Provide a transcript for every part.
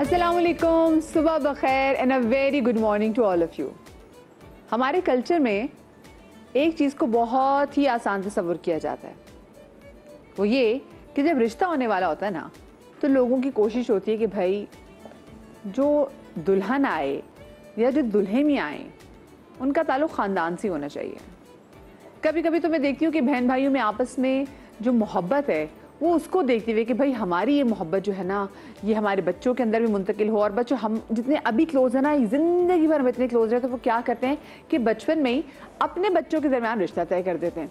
अस्सलामुअलैकुम, सुबह बखैर and a very good morning to all of you. हमारे कल्चर में एक चीज़ को बहुत ही आसान तस्वुर किया जाता है, वो ये कि जब रिश्ता होने वाला होता है ना, तो लोगों की कोशिश होती है कि भाई जो दुल्हन आए या जो दुल्हन आए उनका ताल्लुक़ ख़ानदान से होना चाहिए। कभी कभी तो मैं देखती हूँ कि बहन भाइयों में आपस में जो मोहब्बत है वो उसको देखते हुए कि भाई हमारी ये मोहब्बत जो है ना, ये हमारे बच्चों के अंदर भी मुंतकिल हो, और बच्चों हम जितने अभी क्लोज है ना, ज़िंदगी भर में इतने क्लोज रहे, तो वो क्या करते हैं कि बचपन में ही अपने बच्चों के दरमियान रिश्ता तय कर देते हैं।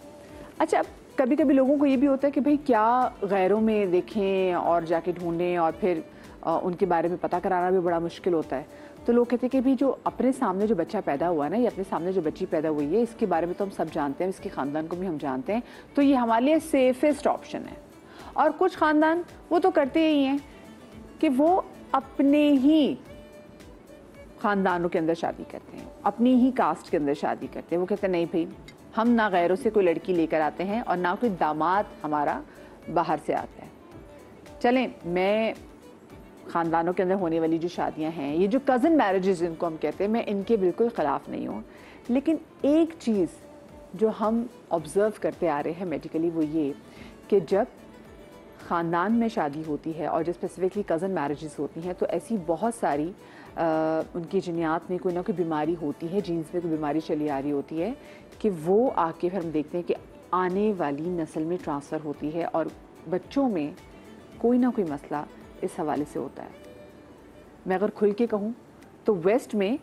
अच्छा, कभी कभी लोगों को ये भी होता है कि भाई क्या गैरों में देखें और जाके ढूंढें, और फिर उनके बारे में पता कराना भी बड़ा मुश्किल होता है। तो लोग कहते हैं कि भी जो अपने सामने जो बच्चा पैदा हुआ है ना, या अपने सामने जो बच्ची पैदा हुई है, इसके बारे में तो हम सब जानते हैं, इसके ख़ानदान को भी हम जानते हैं, तो ये हमारे लिए सेफेस्ट ऑप्शन है। और कुछ ख़ानदान वो तो करते ही हैं कि वो अपने ही ख़ानदानों के अंदर शादी करते हैं, अपनी ही कास्ट के अंदर शादी करते हैं। वो कहते हैं नहीं भाई, हम ना गैरों से कोई लड़की लेकर आते हैं और ना कोई दामाद हमारा बाहर से आता है। चलें, मैं ख़ानदानों के अंदर होने वाली जो शादियां हैं, ये जो कज़न मैरिजेस जिनको हम कहते हैं, मैं इनके बिल्कुल ख़िलाफ़ नहीं हूँ। लेकिन एक चीज़ जो हम ऑब्ज़र्व करते आ रहे हैं मेडिकली, वो ये कि जब ख़ानदान में शादी होती है और जो स्पेसिफिकली कज़न मैरिजेस होती हैं, तो ऐसी बहुत सारी उनकी जिनियात में कोई ना कोई बीमारी होती है, जीन्स में कोई बीमारी चली आ रही होती है कि वो आके फिर हम देखते हैं कि आने वाली नस्ल में ट्रांसफ़र होती है, और बच्चों में कोई ना कोई मसला इस हवाले से होता है। मैं अगर खुल के कहूँ तो वेस्ट में,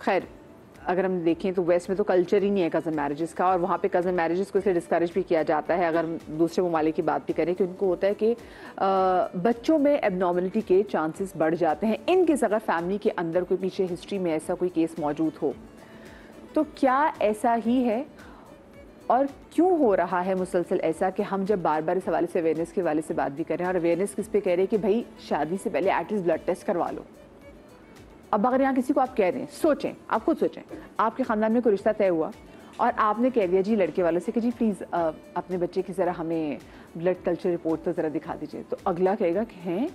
खैर अगर हम देखें तो वेस्ट में तो कल्चर ही नहीं है कज़न मैरिजेस का, और वहाँ पे कज़न मैरिजेस को इसलिए डिस्करेज भी किया जाता है। अगर दूसरे ममालिक की बात भी करें कि उनको होता है कि बच्चों में एबनॉर्मलिटी के चांसेस बढ़ जाते हैं इन केस अगर फैमिली के अंदर कोई पीछे हिस्ट्री में ऐसा कोई केस मौजूद हो। तो क्या ऐसा ही है, और क्यों हो रहा है मुसलसल ऐसा कि हम जब बार बार इस हवाले से अवेयरनेस के हवाले से बात भी कर रहे हैं, और अवेयरनेस किस पे कह रहे हैं कि भाई शादी से पहले एटलीस्ट ब्लड टेस्ट करवा लो। अब अगर यहाँ किसी को आप कह दें, सोचें, आप खुद सोचें, आपके ख़ानदान में कोई रिश्ता तय हुआ और आपने कह दिया जी लड़के वालों से कि जी प्लीज़ अपने बच्चे की ज़रा हमें ब्लड कल्चर रिपोर्ट तो ज़रा दिखा दीजिए, तो अगला कहेगा कि हैं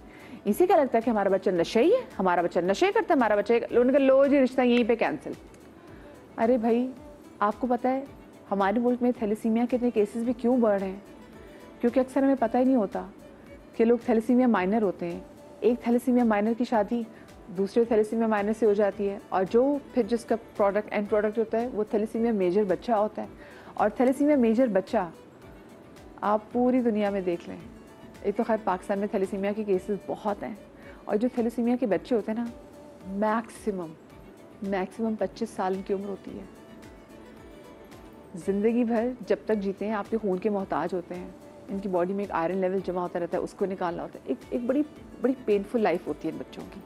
इसे क्या लगता है कि हमारा बच्चा नशे ही है, हमारा बच्चा नशे करता है, हमारा बच्चा, उनका लो जी रिश्ता यहीं पर कैंसिल। अरे भाई, आपको पता है हमारे मुल्क में थैलेसीमिया के इतने केसेस भी क्यों बढ़ रहे हैं? क्योंकि अक्सर हमें पता ही नहीं होता कि लोग थैलेसीमिया माइनर होते हैं। एक थैलेसीमिया माइनर की शादी दूसरे थैलेसीमिया माइनर से हो जाती है, और जो फिर जिसका प्रोडक्ट एंड प्रोडक्ट होता है वो थैलेसीमिया मेजर बच्चा होता है। और थैलेसीमिया मेजर बच्चा आप पूरी दुनिया में देख लें, एक तो खैर पाकिस्तान में थैलेसीमिया के केसेस बहुत हैं, और जो थैलेसीमिया के बच्चे होते हैं ना, मैक्सिमम 25 साल की उम्र होती है। ज़िंदगी भर जब तक जीते हैं आपके खून के मोहताज होते हैं, इनकी बॉडी में एक आयरन लेवल जमा होता रहता है, उसको निकालना होता है। एक बड़ी पेनफुल लाइफ होती है इन बच्चों की।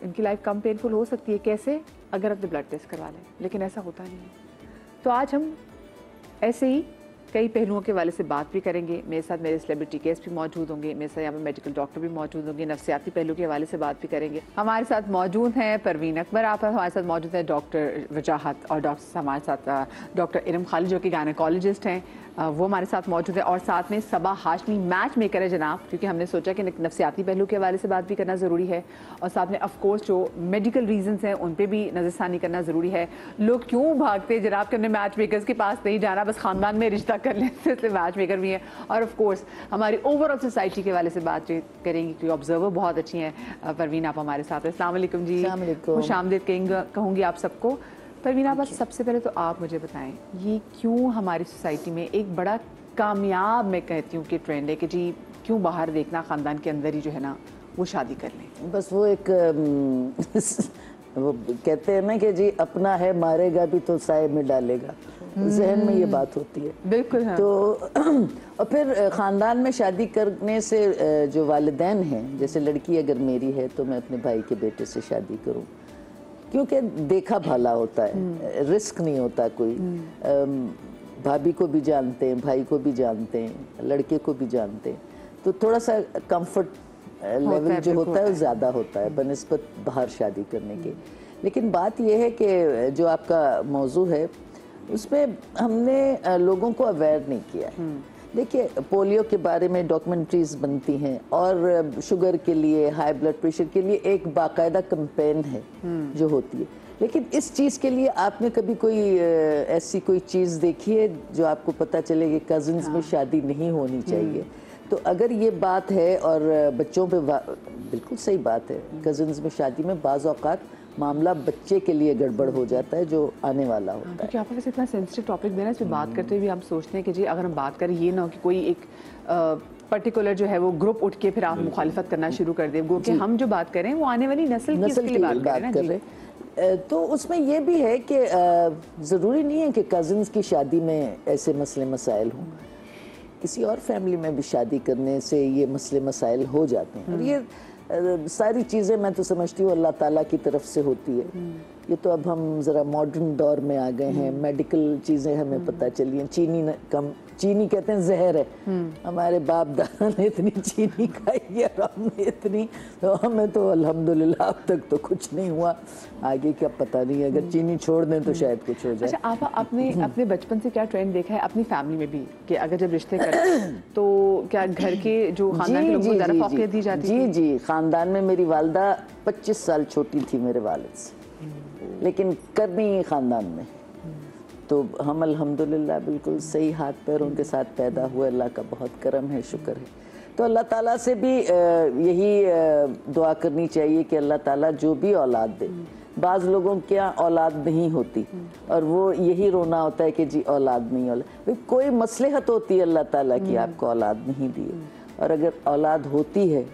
इनकी लाइफ कम पेनफुल हो सकती है, कैसे? अगर अपने ब्लड टेस्ट करवा लें, लेकिन ऐसा होता नहीं है। तो आज हम ऐसे ही कई पहलुओं के वाले से बात भी करेंगे। मेरे साथ मेरे सेलिब्रिटी गेस्ट भी मौजूद होंगे, मेरे साथ यहाँ पे मेडिकल डॉक्टर भी मौजूद होंगे, नफ्सियाती पहलू के हवाले से बात भी करेंगे। हमारे साथ मौजूद हैं परवीन अकबर, आप हमारे साथ मौजूद हैं डॉक्टर वजाहत, और डॉक्टर हमारे साथ डॉक्टर इरम खालिद जो कि गायनेकोलॉजिस्ट हैं, वो हमारे साथ मौजूद है, और साथ में सबा हाशमी मैच मेकर है जनाब, क्योंकि हमने सोचा कि नफ्सियाती पहलू के हवाले से बात भी करना ज़रूरी है, और साथ में ऑफकोर्स जो मेडिकल रीजंस हैं उन पे भी नज़रसानी करना ज़रूरी है। लोग क्यों भागते हैं जनाब कि हमने मैच मेकर्स के पास नहीं जाना, बस ख़ानदान में रिश्ता कर लेते, इसलिए मैच मेकर भी हैं। और ऑफकोर्स हमारी ओवरऑल सोसाइटी के वाले से बात करेंगे, क्योंकि ऑब्जर्वर बहुत अच्छी हैं। परवीन आप हमारे साथ हैं, अस्सलाम वालेकुम जी, खुशामदीद कहूँगी आप सबको। परवीन आप सबसे पहले तो आप मुझे बताएं, ये क्यों हमारी सोसाइटी में एक बड़ा कामयाब, मैं कहती हूँ कि ट्रेंड है कि जी क्यों बाहर देखना, ख़ानदान के अंदर ही जो है ना वो शादी कर लें? बस वो एक वो कहते हैं ना कि जी अपना है मारेगा भी तो साए में डालेगा, जहन में ये बात होती है। बिल्कुल हाँ। तो और फिर ख़ानदान में शादी करने से जो वालिदैन हैं, जैसे लड़की अगर मेरी है तो मैं अपने भाई के बेटे से शादी करूँ, क्योंकि देखा भला होता है, रिस्क नहीं होता कोई। भाभी को भी जानते हैं, भाई को भी जानते हैं, लड़के को भी जानते हैं, तो थोड़ा सा कंफर्ट लेवल जो होता है वो ज़्यादा होता है बनिस्बत बाहर शादी करने के। लेकिन बात यह है कि जो आपका मौजू है उसमें हमने लोगों को अवेयर नहीं किया है देखिए, पोलियो के बारे में डॉक्यूमेंट्रीज बनती हैं और शुगर के लिए, हाई ब्लड प्रेशर के लिए एक बाकायदा कैंपेन है जो होती है। लेकिन इस चीज़ के लिए आपने कभी कोई ऐसी कोई चीज़ देखी है जो आपको पता चले कि कज़न्स में शादी नहीं होनी चाहिए? तो अगर ये बात है और बच्चों पे बिल्कुल सही बात है, कज़न्स में शादी में बाज़ औक़ात मामला बच्चे के लिए गड़बड़ हो जाता है जो आने वाला होता है। क्योंकि आपके पास इतना सेंसिटिव टॉपिक देना, इस पर बात करते हुए हम सोचते हैं कि जी अगर हम बात करें, ये ना हो कि कोई एक पर्टिकुलर जो है वो ग्रुप उठ के फिर आप मुखालिफत करना शुरू कर दें, कि हम जो बात करें वो आने वाली नस्ल की लिए बात कर रहे हैं। तो उसमें ये भी है कि ज़रूरी नहीं है कि कज़न्स की शादी में ऐसे मसले मसाइल हों, किसी और फैमिली में भी शादी करने से ये मसले मसाइल हो जाते हैं। और ये सारी चीज़ें मैं तो समझती हूँ अल्लाह ताला की तरफ से होती है। ये तो अब हम ज़रा मॉडर्न दौर में आ गए हैं, मेडिकल चीज़ें हमें पता चली हैं। चीनी कहते हैं जहर है, हमारे बाप दादा ने इतनी चीनी खाई और हमने इतनी, तो हमें तो अल्हम्दुलिल्लाह अब तक तो कुछ नहीं हुआ, आगे क्या पता नहीं, अगर चीनी छोड़ दें तो शायद कुछ हो जाए। अच्छा, आप अपने बचपन से क्या ट्रेंड देखा है अपनी फैमिली में भी, कि अगर जब रिश्ते करें तो क्या घर के जो खानदान के लोगों को ज़्यादा फौकियत दी जाती जी जी, खानदान में मेरी वालदा 25 साल छोटी थी मेरे वालिद से, लेकिन करनी खानदान में, तो हम अल्हम्दुलिल्लाह बिल्कुल सही हाथ पैरों के साथ पैदा हुए, अल्लाह का बहुत करम है, शुक्र है। तो अल्लाह ताला से भी यही दुआ करनी चाहिए कि अल्लाह ताला जो भी औलाद दे, बाज़ लोगों के यहाँ औलाद नहीं होती और वो यही रोना होता है कि जी औलाद नहीं, भाई कोई मसलहत होती है अल्लाह ताला की, आपको औलाद नहीं दी है, और अगर औलाद होती है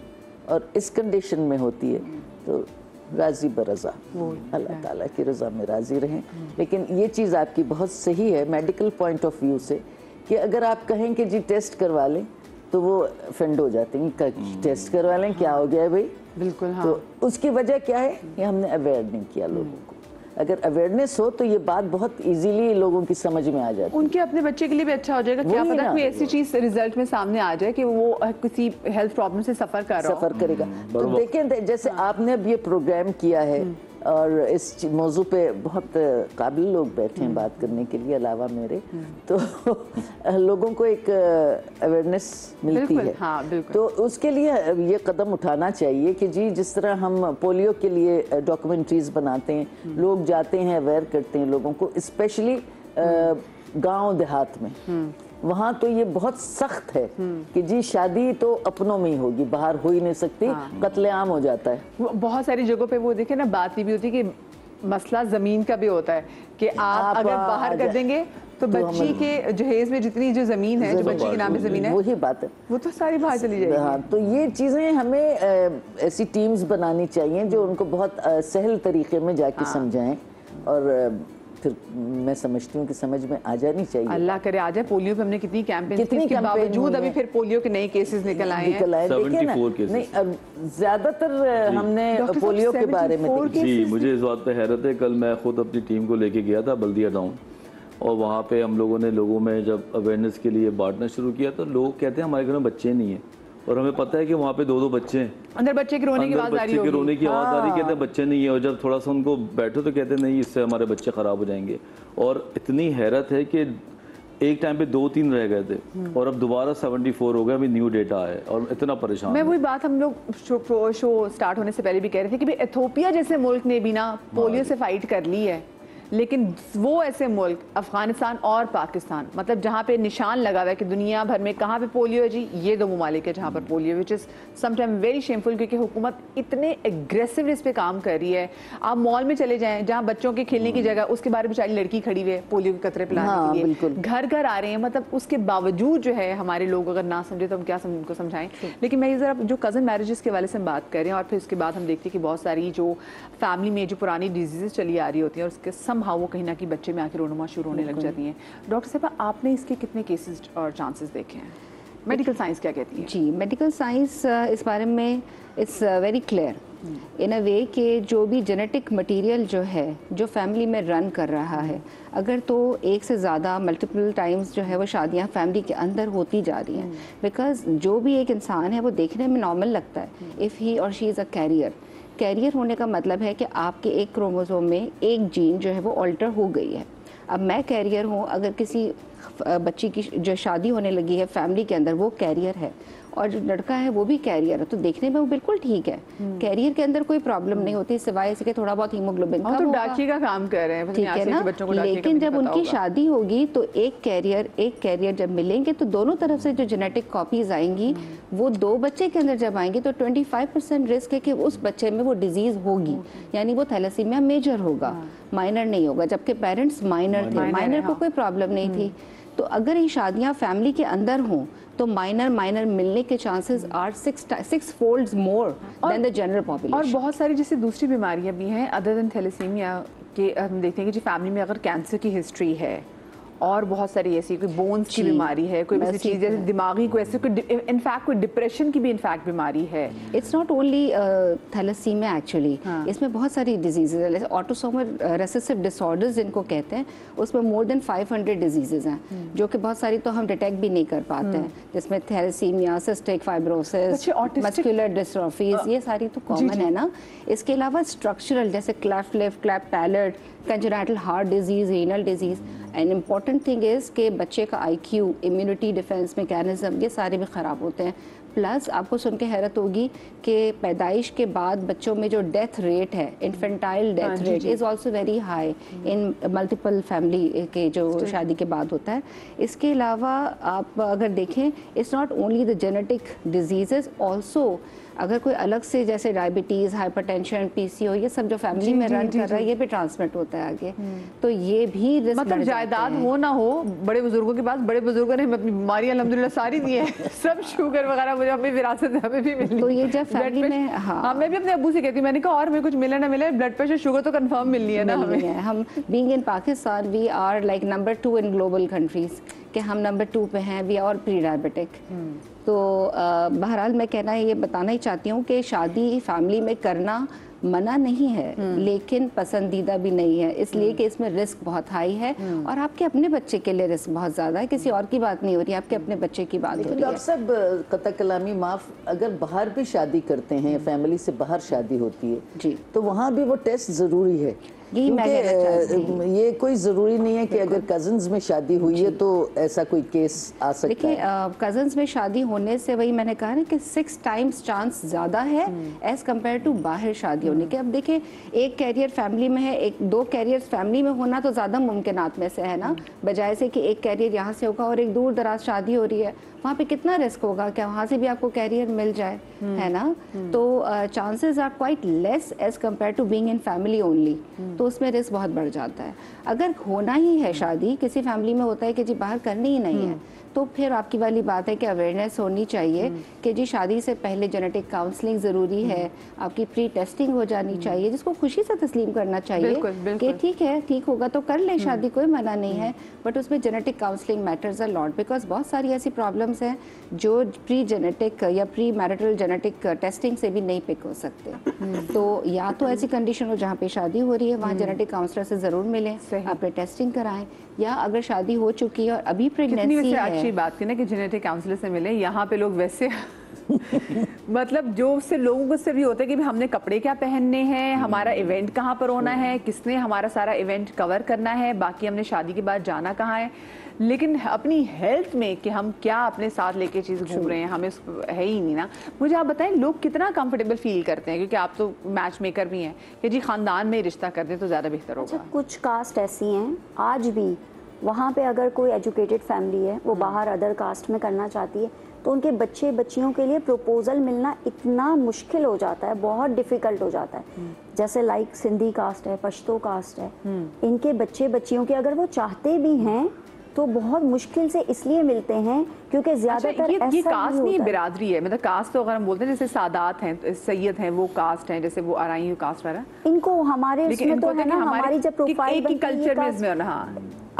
और इस कंडीशन में होती है तो राज़ी बरज़ा, अल्लाह ताला की रज़ा में राज़ी रहें। लेकिन ये चीज़ आपकी बहुत सही है मेडिकल पॉइंट ऑफ व्यू से, कि अगर आप कहें कि जी टेस्ट करवा लें तो वो फेंड हो जाते हैं, टेस्ट करवा लें क्या हो गया है भाई, बिल्कुल हाँ। तो उसकी वजह क्या है, ये हमने अवेयर नहीं किया लोगों को। अगर अवेयरनेस हो तो ये बात बहुत इजीली लोगों की समझ में आ जाती है, उनके अपने बच्चे के लिए भी अच्छा हो जाएगा। क्या पता कोई ऐसी चीज रिजल्ट में सामने आ जाए कि वो किसी हेल्थ प्रॉब्लम से सफर करेगा। तो देखें, जैसे आपने अब ये प्रोग्राम किया है और इस मौजू पे बहुत काबिल लोग बैठे हैं बात करने के लिए अलावा मेरे, तो लोगों को एक अवेयरनेस मिलती है। हाँ, तो उसके लिए ये कदम उठाना चाहिए कि जी जिस तरह हम पोलियो के लिए डॉक्यूमेंट्रीज बनाते हैं, लोग जाते हैं अवेयर करते हैं लोगों को, स्पेशली गांव देहात में, वहाँ तो ये बहुत सख्त है कि जी शादी तो अपनों में ही होगी, बाहर हो ही नहीं सकती, कत्लेआम हो जाता है। बहुत सारी जगहों पे वो देखे ना, बात ये भी होती है कि मसला जमीन का भी होता है कि आप अगर बाहर कर देंगे तो बच्ची के जहेज में जितनी जो जमीन है, जो बच्ची के नाम पे जमीन है, वही बात है, वो तो सारी बाहर चली जाएगी। हाँ, तो ये चीजें हमें ऐसी टीम्स बनानी चाहिए जो उनको बहुत सहल तरीके में जाके समझाएं, और फिर मैं समझती हूँ कि समझ में आ जानी चाहिए। अल्लाह करे आ जाए। पोलियो पे हमने कितनी कैंपेन की, इसके बावजूद अभी फिर पोलियो के नए केसेस निकल आए हैं। देखिए ना, नहीं ज्यादातर हमने पोलियो के बारे में जी, मुझे इस बात पे हैरत है, कल मैं खुद अपनी टीम को लेके गया था बल्दिया टाउन, और वहाँ पे हम लोगों ने लोगों में जब अवेयरनेस के लिए बांटना शुरू किया तो लोग कहते हैं हमारे घर में बच्चे नहीं हैं, और हमें पता है कि वहाँ पे 2-2 बच्चे हैं, अंदर बच्चे के रोने की आवाज़ आ रही होगी, रोने की आवाज़ आ रही, कहते हैं बच्चे नहीं है, और जब थोड़ा सा उनको बैठो तो कहते हैं नहीं, इससे हमारे बच्चे ख़राब हो जाएंगे। और इतनी हैरत है कि एक टाइम पे 2-3 रह गए थे और अब दोबारा 74 हो गए, अभी न्यू डेटा है, और इतना परेशान। मैं वही बात हम लोग शो स्टार्ट होने से पहले भी कह रहे थे कि भाई इथोपिया जैसे मुल्क ने भी ना पोलियो से फाइट कर ली है, लेकिन वो ऐसे मुल्क अफगानिस्तान और पाकिस्तान, मतलब जहाँ पे निशान लगा हुआ है कि दुनिया भर में कहाँ पे पोलियो है जी, ये 2 ममालिक है जहाँ पर polio, which is sometime very shameful, क्योंकि हुकूमत इतने एग्रेसिव इस पे काम कर रही है। आप मॉल में चले जाएं जहाँ बच्चों के खेलने की जगह, उसके बारे में बेचारी लड़की खड़ी हुई है पोलियो के कतरे पिलाने के लिए, घर घर आ रहे हैं, मतलब उसके बावजूद जो है हमारे लोग अगर ना समझे तो हम क्या उनको समझाएं। लेकिन मैं ज़रा जो कज़न मैरिजेस के वाले से हम बात करें, और फिर उसके बाद हम देखते हैं कि बहुत सारी जो फैमिली में जो पुरानी डिजीज़ चली आ रही होती हैं और उसके समहाउ वो कहीं ना कहीं बच्चे में आके रोनुमा शुरू होने लग जाती हैं। डॉक्टर साहब, आपने इसके कितने केसेस और चांसेस देखे हैं? मेडिकल साइंस क्या कहती है? जी, मेडिकल साइंस इस बारे में इट्स वेरी क्लियर इन अ वे कि जो भी जेनेटिक मटेरियल जो है जो फैमिली में रन कर रहा है, अगर तो एक से ज़्यादा मल्टीपल टाइम्स जो है वो शादियां फैमिली के अंदर होती जा रही हैं, बिकॉज जो भी एक इंसान है वो देखने में नॉर्मल लगता है, इफ़ ही और शी इज़ अ कैरियर होने का मतलब है कि आपके एक क्रोमोसोम में एक जीन जो है वो ऑल्टर हो गई है। अब मैं कैरियर हूँ, अगर किसी बच्ची की जो शादी होने लगी है फैमिली के अंदर वो कैरियर है और जो लड़का है वो भी कैरियर है, तो देखने में वो बिल्कुल ठीक है, कैरियर के अंदर कोई प्रॉब्लम नहीं होती सिवाय इसके थोड़ा बहुत हीमोग्लोबिन का तो होगा। डाकिए का काम कर रहे हैं, ठीक है ना, बच्चों को डाकिए का लेकिन भी जब पता उनकी होगा। शादी होगी तो एक कैरियर जब मिलेंगे तो दोनों तरफ से जो जेनेटिक कॉपीज आएंगी वो दो बच्चे के अंदर जब आएंगी तो 25% रिस्क है कि उस बच्चे में वो डिजीज होगी, यानी वो थैलेसीमिया मेजर होगा, माइनर नहीं होगा, जबकि पेरेंट्स माइनर थे, माइनर को कोई प्रॉब्लम नहीं थी। तो अगर ये शादियां फैमिली के अंदर हों तो माइनर मिलने के chances are 6 folds more than the general population. और बहुत सारी जैसे दूसरी बीमारियां भी हैं अदर देन थैलेसीमिया के, हम देखते हैं कि जो फैमिली में अगर कैंसर की हिस्ट्री है और बहुत सारी ऐसी कोई बोन्स की बीमारी है, कोई ऐसी चीज़ जैसे दिमागी कोई ऐसे कोई इनफैक्ट कोई डिप्रेशन की भी इनफैक्ट बीमारी है। It's not only thalassaemia actually, इसमें बहुत सारी डिजीजेज है, जैसे ऑटोसोमल रेसेसिव डिसऑर्डर्स जिनको कहते हैं, उसमें मोर देन 500 डिजीजेज हैं जो कि बहुत सारी तो हम डिटेक्ट भी नहीं कर पाते हैं, जिसमें थैलेसीमिया, सिस्टिक फाइब्रोसिस, मस्कुलर डिस्ट्रॉफीज, ये सारी तो कॉमन है ना। इसके अलावा स्ट्रक्चरल जैसे cleft lip, cleft palate, congenital heart disease, renal disease. And important thing is कि बच्चे का IQ, इम्यूनिटी डिफेंस मैकेनिज्म, ये सारे भी ख़राब होते हैं। प्लस आपको सुन के हैरत होगी कि पैदाइश के बाद बच्चों में जो डेथ रेट है, infantile death rate is also very high in multiple family के जो शादी के बाद होता है। इसके अलावा आप अगर देखें, it's not only the genetic diseases, also अगर कोई अलग से जैसे डायबिटीज़, हाइपरटेंशन, PCO, ये सब जो फैमिली में रन कर रहा है, ये भी ट्रांसमिट होता है आगे, तो ये भी रिस्क मतलब जायदाद हो ना हो, बड़े बुजुर्गों के पास, बड़े बुजुर्गों ने हमें अपनी बीमारियां अल्हम्दुलिल्लाह सारी दी है सब शुगर वगैरह मुझे हमें विरासत में हमें भी मिली। तो ये जब फैमिली में, हाँ मैं भी अपने अब्बू से कहती हूँ, मैंने कहा और मेरे कुछ मिले ना मिले, ब्लड प्रेशर शुगर तो कंफर्म मिलनी है ना हमें। हम being in Pakistan we are like number 2 in global countries, कि हम नंबर 2 पे हैं, वी आर प्री डायबिटिक। तो बहरहाल मैं कहना ये बताना ही चाहती हूँ कि शादी फैमिली में करना मना नहीं है, लेकिन पसंदीदा भी नहीं है, इसलिए कि इसमें रिस्क बहुत हाई है और आपके अपने बच्चे के लिए रिस्क बहुत ज़्यादा है, किसी और की बात नहीं हो रही है, आपके अपने बच्चे की बात हो रही है। डॉक्टर साहब, कतई कलामी माफ, अगर बाहर भी शादी करते हैं, फैमिली से बाहर शादी होती है जी, तो वहाँ भी वो टेस्ट ज़रूरी है, क्योंकि ये कोई ज़रूरी नहीं है कि अगर कजन्स में शादी हुई है तो ऐसा कोई केस आ सकता है। देखिए, कजन्स में शादी होने से वही मैंने कहा ना कि 6 टाइम्स चांस ज़्यादा है एज़ कम्पेयर टू बाहर शादी होने के। अब देखिए, एक कैरियर फैमिली में है, 2 कैरियर फैमिली में होना तो ज़्यादा मुमकिनात में से है ना, बजाय से कि एक कैरियर यहाँ से होगा और एक दूर दराज शादी हो रही है, वहाँ पे कितना रिस्क होगा, क्या वहाँ से भी आपको कैरियर मिल जाए, है ना। तो chances are quite less as compare to being in family only, तो उसमें रिस्क बहुत बढ़ जाता है। अगर होना ही है शादी, किसी फैमिली में होता है कि जी बाहर करनी ही नहीं है, तो फिर आपकी वाली बात है कि अवेयरनेस होनी चाहिए कि जी शादी से पहले जेनेटिक काउंसलिंग ज़रूरी है, आपकी प्री टेस्टिंग हो जानी चाहिए, जिसको खुशी से तस्लीम करना चाहिए कि ठीक है, ठीक होगा तो कर लें शादी, कोई मना नहीं है, बट उसमें genetic counselling matters a lot, because बहुत सारी ऐसी प्रॉब्लम्स हैं जो प्री जेनेटिक या प्री मैरिटल जेनेटिक टेस्टिंग से भी नहीं पिक हो सकते। तो या तो ऐसी कंडीशन हो जहाँ पे शादी हो रही है, वहाँ जेनेटिक काउंसलर से ज़रूर मिलें, अपने टेस्टिंग कराएं, या अगर शादी हो चुकी है और अभी प्रेगनेंसी है, अच्छी बात की ना कि जेनेटिक काउंसलर से मिले। यहाँ पे लोग वैसे मतलब जो उससे लोगों को सिर्फ ये होता है कि हमने कपड़े क्या पहनने हैं, हमारा इवेंट कहाँ पर होना है, किसने हमारा सारा इवेंट कवर करना है, बाकी हमने शादी के बाद जाना कहाँ है, लेकिन अपनी हेल्थ में कि हम क्या अपने साथ लेके चीज़ घूम रहे हैं हमें है ही नहीं ना। मुझे आप बताएं, लोग कितना कंफर्टेबल फील करते हैं, क्योंकि आप तो मैच मेकर भी हैं, कि जी ख़ानदान में रिश्ता कर दें तो ज़्यादा बेहतर होगा। अच्छा, कुछ कास्ट ऐसी हैं आज भी, वहाँ पे अगर कोई एजुकेटेड फैमिली है, वो बाहर अदर कास्ट में करना चाहती है, तो उनके बच्चे बच्चियों के लिए प्रपोजल मिलना इतना मुश्किल हो जाता है, बहुत डिफ़िकल्ट हो जाता है। जैसे लाइक सिंधी कास्ट है, पश्तो कास्ट है, इनके बच्चे बच्चियों के अगर वो चाहते भी हैं तो बहुत मुश्किल से इसलिए मिलते हैं क्योंकि ज़्यादातर ये कास्ट नहीं, बिरादरी है। मतलब कास्ट तो अगर हम बोलते हैं जैसे सादात हैं, सैयद हैं, वो कास्ट हैं, जैसे वो आराई कास्ट वाला, इनको हमारे उसमें तो है ना, हमारी जब प्रोफाइल कल्चर में इसमें ना,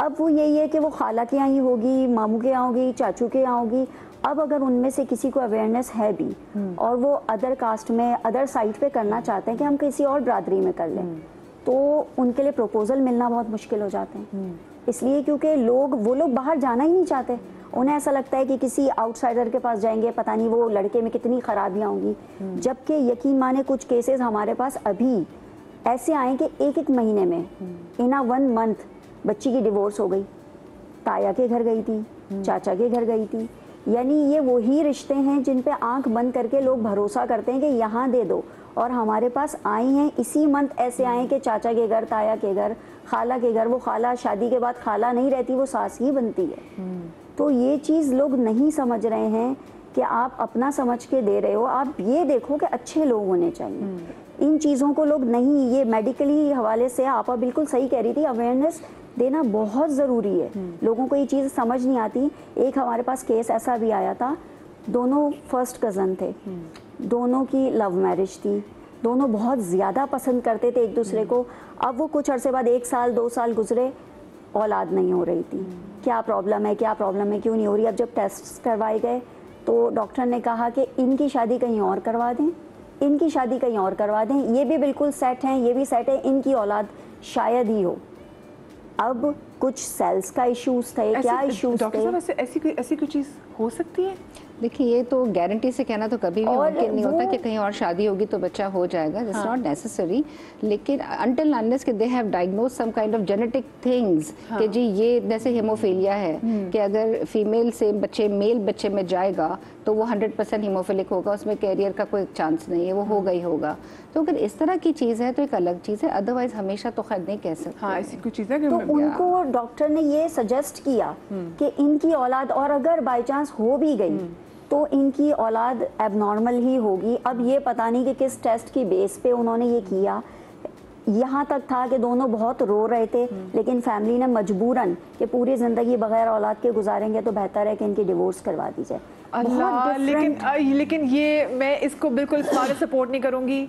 अब वो यही है कि वो खाला के यहाँ ही होगी, मामू के यहाँ होगी, चाचू के यहाँ होगी। अब अगर उनमें से किसी को अवेयरनेस है भी और वो अदर कास्ट में, अदर साइट पे करना चाहते हैं कि हम किसी और बरादरी में कर लें, तो उनके लिए प्रपोजल मिलना बहुत मुश्किल हो जाते हैं। इसलिए क्योंकि वो लोग बाहर जाना ही नहीं चाहते, उन्हें ऐसा लगता है कि किसी आउटसाइडर के पास जाएंगे, पता नहीं वो लड़के में कितनी खराबियां होंगी। जबकि यकीन माने कुछ केसेस हमारे पास अभी ऐसे आए कि एक महीने में इन 1 मंथ बच्ची की डिवोर्स हो गई, ताया के घर गई थी, चाचा के घर गई थी। यानी ये वही रिश्ते हैं जिन पे आंख बंद करके लोग भरोसा करते हैं कि यहाँ दे दो, और हमारे पास आई हैं इसी मंथ ऐसे आए कि चाचा के घर, ताया के घर, खाला के घर। वो खाला शादी के बाद खाला नहीं रहती, वो सास ही बनती है। तो ये चीज़ लोग नहीं समझ रहे हैं कि आप अपना समझ के दे रहे हो, आप ये देखो कि अच्छे लोग होने चाहिए। इन चीज़ों को लोग नहीं, ये मेडिकली हवाले से आपा बिल्कुल सही कह रही थी, अवेयरनेस देना बहुत ज़रूरी है। लोगों को ये चीज़ समझ नहीं आती। एक हमारे पास केस ऐसा भी आया था, दोनों फर्स्ट कज़न थे, दोनों की लव मैरिज थी, दोनों बहुत ज़्यादा पसंद करते थे एक दूसरे को। अब वो कुछ अरसे बाद 1 साल 2 साल गुजरे, औलाद नहीं हो रही थी। क्या प्रॉब्लम है, क्या प्रॉब्लम है, क्यों नहीं हो रही? अब जब टेस्ट करवाए गए तो डॉक्टर ने कहा कि इनकी शादी कहीं और करवा दें, इनकी शादी कहीं और करवा दें, ये भी बिल्कुल सेट हैं, ये भी सेट है, इनकी औलाद शायद ही हो। अब कुछ सेल्स का इश्यूज थे, क्या इश्यूज थे? ऐसी कोई चीज़ हो सकती है? देखिए, ये तो गारंटी से कहना तो कभी भी मुमकिन नहीं होता कि कहीं और शादी होगी तो बच्चा हो जाएगा। It's not necessary. लेकिन अनटिल अनलेस कि they have diagnose some kind of genetic things कि जी ये जैसे हीमोफीलिया है कि अगर फीमेल से बच्चे मेल बच्चे में जाएगा तो वो 100% हीमोफिलिक होगा, उसमें कैरियर का कोई चांस नहीं है, वो होगा ही होगा। तो अगर इस तरह की चीज़ है तो एक अलग चीज़ है, अदरवाइज हमेशा तो खैर नहीं कह सकते। हाँ, ऐसी कुछ चीज़ है कि तो उनको डॉक्टर ने ये सजेस्ट किया कि इनकी औलाद, और अगर बाई चांस हो भी गई तो इनकी औलाद एबनॉर्मल ही होगी। अब ये पता नहीं कि किस टेस्ट की बेस पे उन्होंने ये किया। यहाँ तक था कि दोनों बहुत रो रहे थे, लेकिन फैमिली ने मजबूरन कि पूरी ज़िंदगी बगैर औलाद के गुजारेंगे तो बेहतर है कि इनकी डिवोर्स करवा दी जाए। अल्लाह, लेकिन ये मैं इसको बिल्कुल इस बारे सपोर्ट नहीं करूँगी।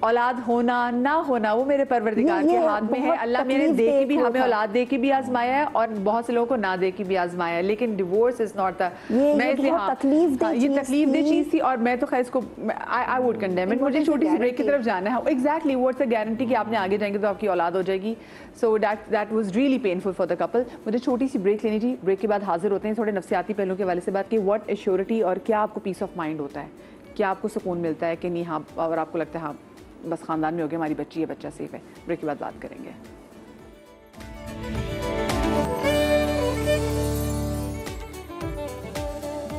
औलाद होना ना होना वो मेरे परवरदिगार के हाथ में है। अल्लाह मेरे दे के भी, हमें औलाद दे के भी आजमाया है और बहुत से लोगों को ना दे के भी आजमाया है, लेकिन डिवोर्स इज नॉट द, मैं ये तकलीफ दे चीज़ थी और मैं तो खैर इसको आई वुड कंडेम इट। मुझे छोटी सी ब्रेक की तरफ जाना है। एग्जैक्टली, व्हाट्स द गारंटी कि आपने आगे जाएंगे तो आपकी औलाद हो जाएगी। So that was really painful for the couple. मुझे छोटी सी ब्रेक लेनी थी। ब्रेक के बाद हाजिर होते हैं थोड़े नफ्सियाती पहलुओं के हवाले से बात की, व्हाट एश्योरिटी और क्या आपको पीस ऑफ माइंड होता है, क्या आपको सुकून मिलता है कि नहीं, हाँ, और आपको लगता है हाँ बस ख़ानदान में हो गया, हमारी बच्ची है, बच्चा सेफ है। ब्रेक के बाद बात करेंगे।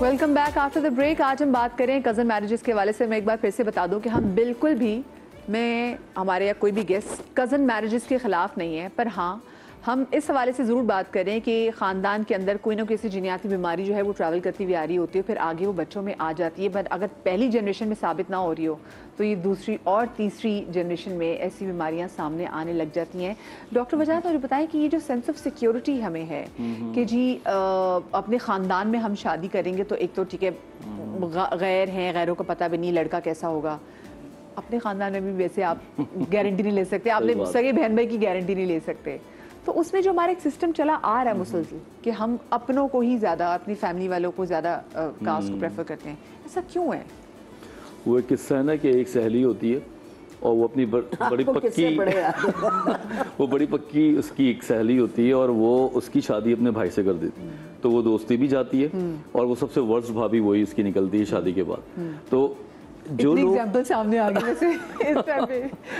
Welcome back after the break. आज हम बात करें कज़न मैरिजेस के हवाले से। मैं एक बार फिर से बता दूं कि हम बिल्कुल भी, मैं, हमारे या कोई भी गेस्ट कज़न मैरिजेस के ख़िलाफ़ नहीं है, पर हाँ हम इस हवाले से ज़रूर बात करें कि ख़ानदान के अंदर कोई ना कोई ऐसी जीनियाती बीमारी जो है वो ट्रैवल करती हुई आ रही होती है, फिर आगे वो बच्चों में आ जाती है। बट अगर पहली जनरेशन में साबित ना हो रही हो तो ये दूसरी और तीसरी जनरेशन में ऐसी बीमारियां सामने आने लग जाती हैं। डॉक्टर वजाहत मुझे बताएं कि ये जो सेंस ऑफ सिक्योरिटी हमें है कि जी अपने ख़ानदान में हम शादी करेंगे तो एक तो ठीक है गैर हैं, गैरों को पता भी नहीं लड़का कैसा होगा, अपने ख़ानदान में भी वैसे आप गारंटी नहीं ले सकते, आपने सगे बहन भाई की गारंटी नहीं ले सकते। तो उसमें जो हमारा एक सिस्टम चला आ रहा है मुसलसल कि हम अपनों को ही ज़्यादा, अपनी फैमिली वालों को ज़्यादा कास्ट को प्रेफर करते हैं, ऐसा क्यों है? वो एक किस्सा है ना कि एक सहेली होती है और वो अपनी बड़ी पक्की वो बड़ी पक्की उसकी एक सहेली होती है और वो उसकी शादी अपने भाई से कर देती है, तो वो दोस्ती भी जाती है और वो सबसे वर्स्ट भाभी वही उसकी निकलती है शादी के बाद। तो जो लोग एग्जाम्पल सामने आ गए वैसे इस टाइम पे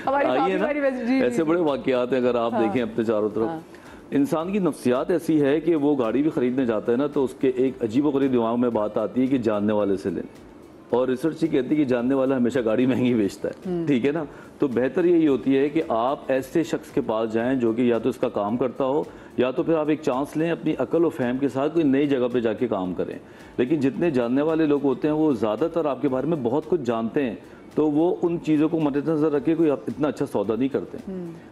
हमारी ऐसे बड़े वाकयात हैं अगर आप देखें अपने चारों तरफ। इंसान की नफ्सियात ऐसी है कि वो गाड़ी भी खरीदने जाता है ना तो उसके एक अजीबोगरीब दिमाग में बात आती है कि जानने वाले से लें, और रिसर्च ये कहती है कि जानने वाला हमेशा गाड़ी महंगी बेचता है, ठीक है ना। तो बेहतर यही होती है कि आप ऐसे शख्स के पास जाएं जो कि या तो इसका काम करता हो या तो फिर आप एक चांस लें अपनी अकल और फहम के साथ कोई नई जगह पे जाके काम करें। लेकिन जितने जानने वाले लोग होते हैं वो ज़्यादातर आपके बारे में बहुत कुछ जानते हैं, तो वो उन चीज़ों को मद्देनज़र रखे कोई इतना अच्छा सौदा नहीं करते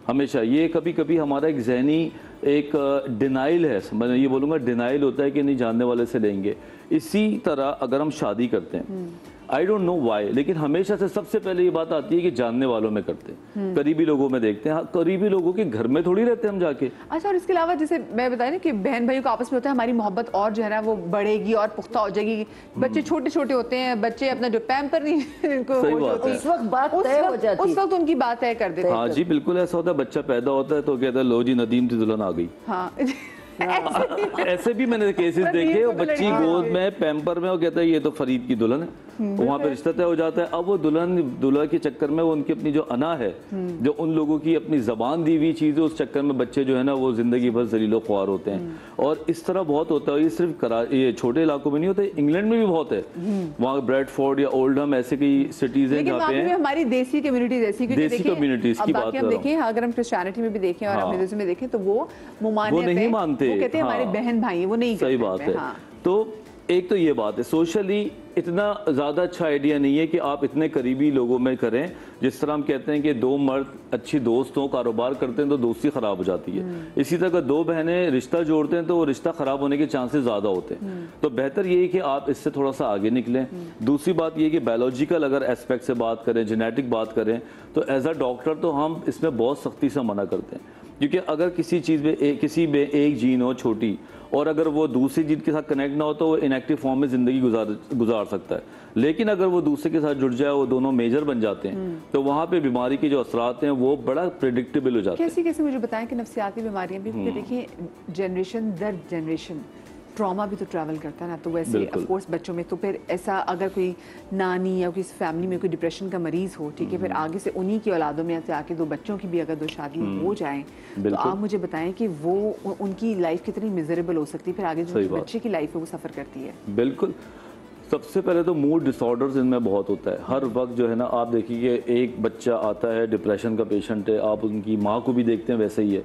हमेशा। ये कभी कभी हमारा एक जहनी एक डिनाइल है, मैं ये बोलूँगा डिनाइल होता है कि नहीं जानने वाले से लेंगे। इसी तरह अगर हम शादी करते हैं, आई डोंट नो वाई, लेकिन हमेशा से सबसे पहले ये बात आती है कि जानने वालों में करते हैं, करीबी लोगों में देखते हैं। हाँ, करीबी लोगों के घर में थोड़ी रहते हैं हम जाके। अच्छा, और इसके अलावा जैसे मैं बताया ना कि बहन भाइयों को आपस में होता है, हमारी मोहब्बत और जो है ना वो बढ़ेगी और पुख्ता हो जाएगी। बच्चे छोटे छोटे होते हैं, बच्चे अपना जो पैम्पर नहीं उस वक्त बात तय हो जाती है, उस वक्त उनकी बात तय कर देते हैं। हाँ जी बिल्कुल ऐसा होता है। बच्चा पैदा होता है तो कहता है लो जी नदीम थी दुल्हन आ गई। हाँ ऐसे भी मैंने केसेस देखे, वो बच्ची गोद में पैम्पर में, वो कहता है ये तो फरीद की दुल्हन है, वहाँ पे रिश्ता तय हो जाता है। अब वो दुल्हा के चक्कर में वो उनकी अपनी जो अना है, जो उन लोगों की अपनी जबान दी हुई चीज है, उस चक्कर में बच्चे जो है ना वो जिंदगी भर जलीलो ख्वार होते हैं। और इस तरह बहुत होता है, ये सिर्फ ये छोटे इलाकों में नहीं होता, इंग्लैंड में भी बहुत है। वहाँ ब्रैडफोर्ड या ओल्डहम ऐसे कई सिटीज हैं जहाँ पे हमारी देसी कम्युनिटी जैसी, देसी कम्युनिटीज की बात हम देखें, अगर हम क्रिश्चियनिटी में भी देखें और अपने देश में देखें तो वो नहीं मानते, वो कहते हैं हमारे बहन भाई, वो नहीं, सही बात है। तो एक तो ये बात है, सोशली इतना ज़्यादा अच्छा आइडिया नहीं है कि आप इतने करीबी लोगों में करें। जिस तरह हम कहते हैं कि दो मर्द अच्छी दोस्त हों, कारोबार करते हैं तो दोस्ती ख़राब हो जाती है, इसी तरह दो बहनें रिश्ता जोड़ते हैं तो वो रिश्ता ख़राब होने के चांसेस ज़्यादा होते हैं। तो बेहतर ये है कि आप इससे थोड़ा सा आगे निकलें। दूसरी बात ये कि बायोलॉजिकल अगर एस्पेक्ट से बात करें, जेनेटिक बात करें, तो एज अ डॉक्टर तो हम इसमें बहुत सख्ती से मना करते हैं, क्योंकि अगर किसी चीज़ में किसी में एक जीन हो छोटी और अगर वो दूसरी जीन के साथ कनेक्ट ना हो तो वो इनएक्टिव फॉर्म में ज़िंदगी गुजार सकता है। लेकिन अगर वो दूसरे के साथ जुड़ जाए, वो दोनों मेजर बन जाते हैं, तो वहाँ पे बीमारी के जो असरात हैं वो बड़ा प्रिडिक्टेबल हो जाते हैं। कैसे कैसे मुझे बताएं कि नफ्सियाती बीमारियां भी, क्योंकि देखिए जनरेशन दर जनरेशन ट्रॉमा भी तो ट्रैवल करता है ना, तो वैसे ऑफ कोर्स बच्चों में तो फिर ऐसा अगर कोई नानी या किसी फैमिली में कोई डिप्रेशन का मरीज हो, ठीक है, फिर आगे से उन्हीं की औलादों में से आके दो बच्चों की भी अगर दो शादी हो जाए, तो आप मुझे बताएं कि वो उनकी लाइफ कितनी मिजरेबल हो सकती है, फिर आगे जो बच्चे की लाइफ है वो सफ़र करती है। बिल्कुल। सबसे पहले तो मूड डिसऑर्डर्स इनमें बहुत होता है। हर वक्त जो है ना, आप देखिए कि एक बच्चा आता है डिप्रेशन का पेशेंट है, आप उनकी माँ को भी देखते हैं वैसे ही है,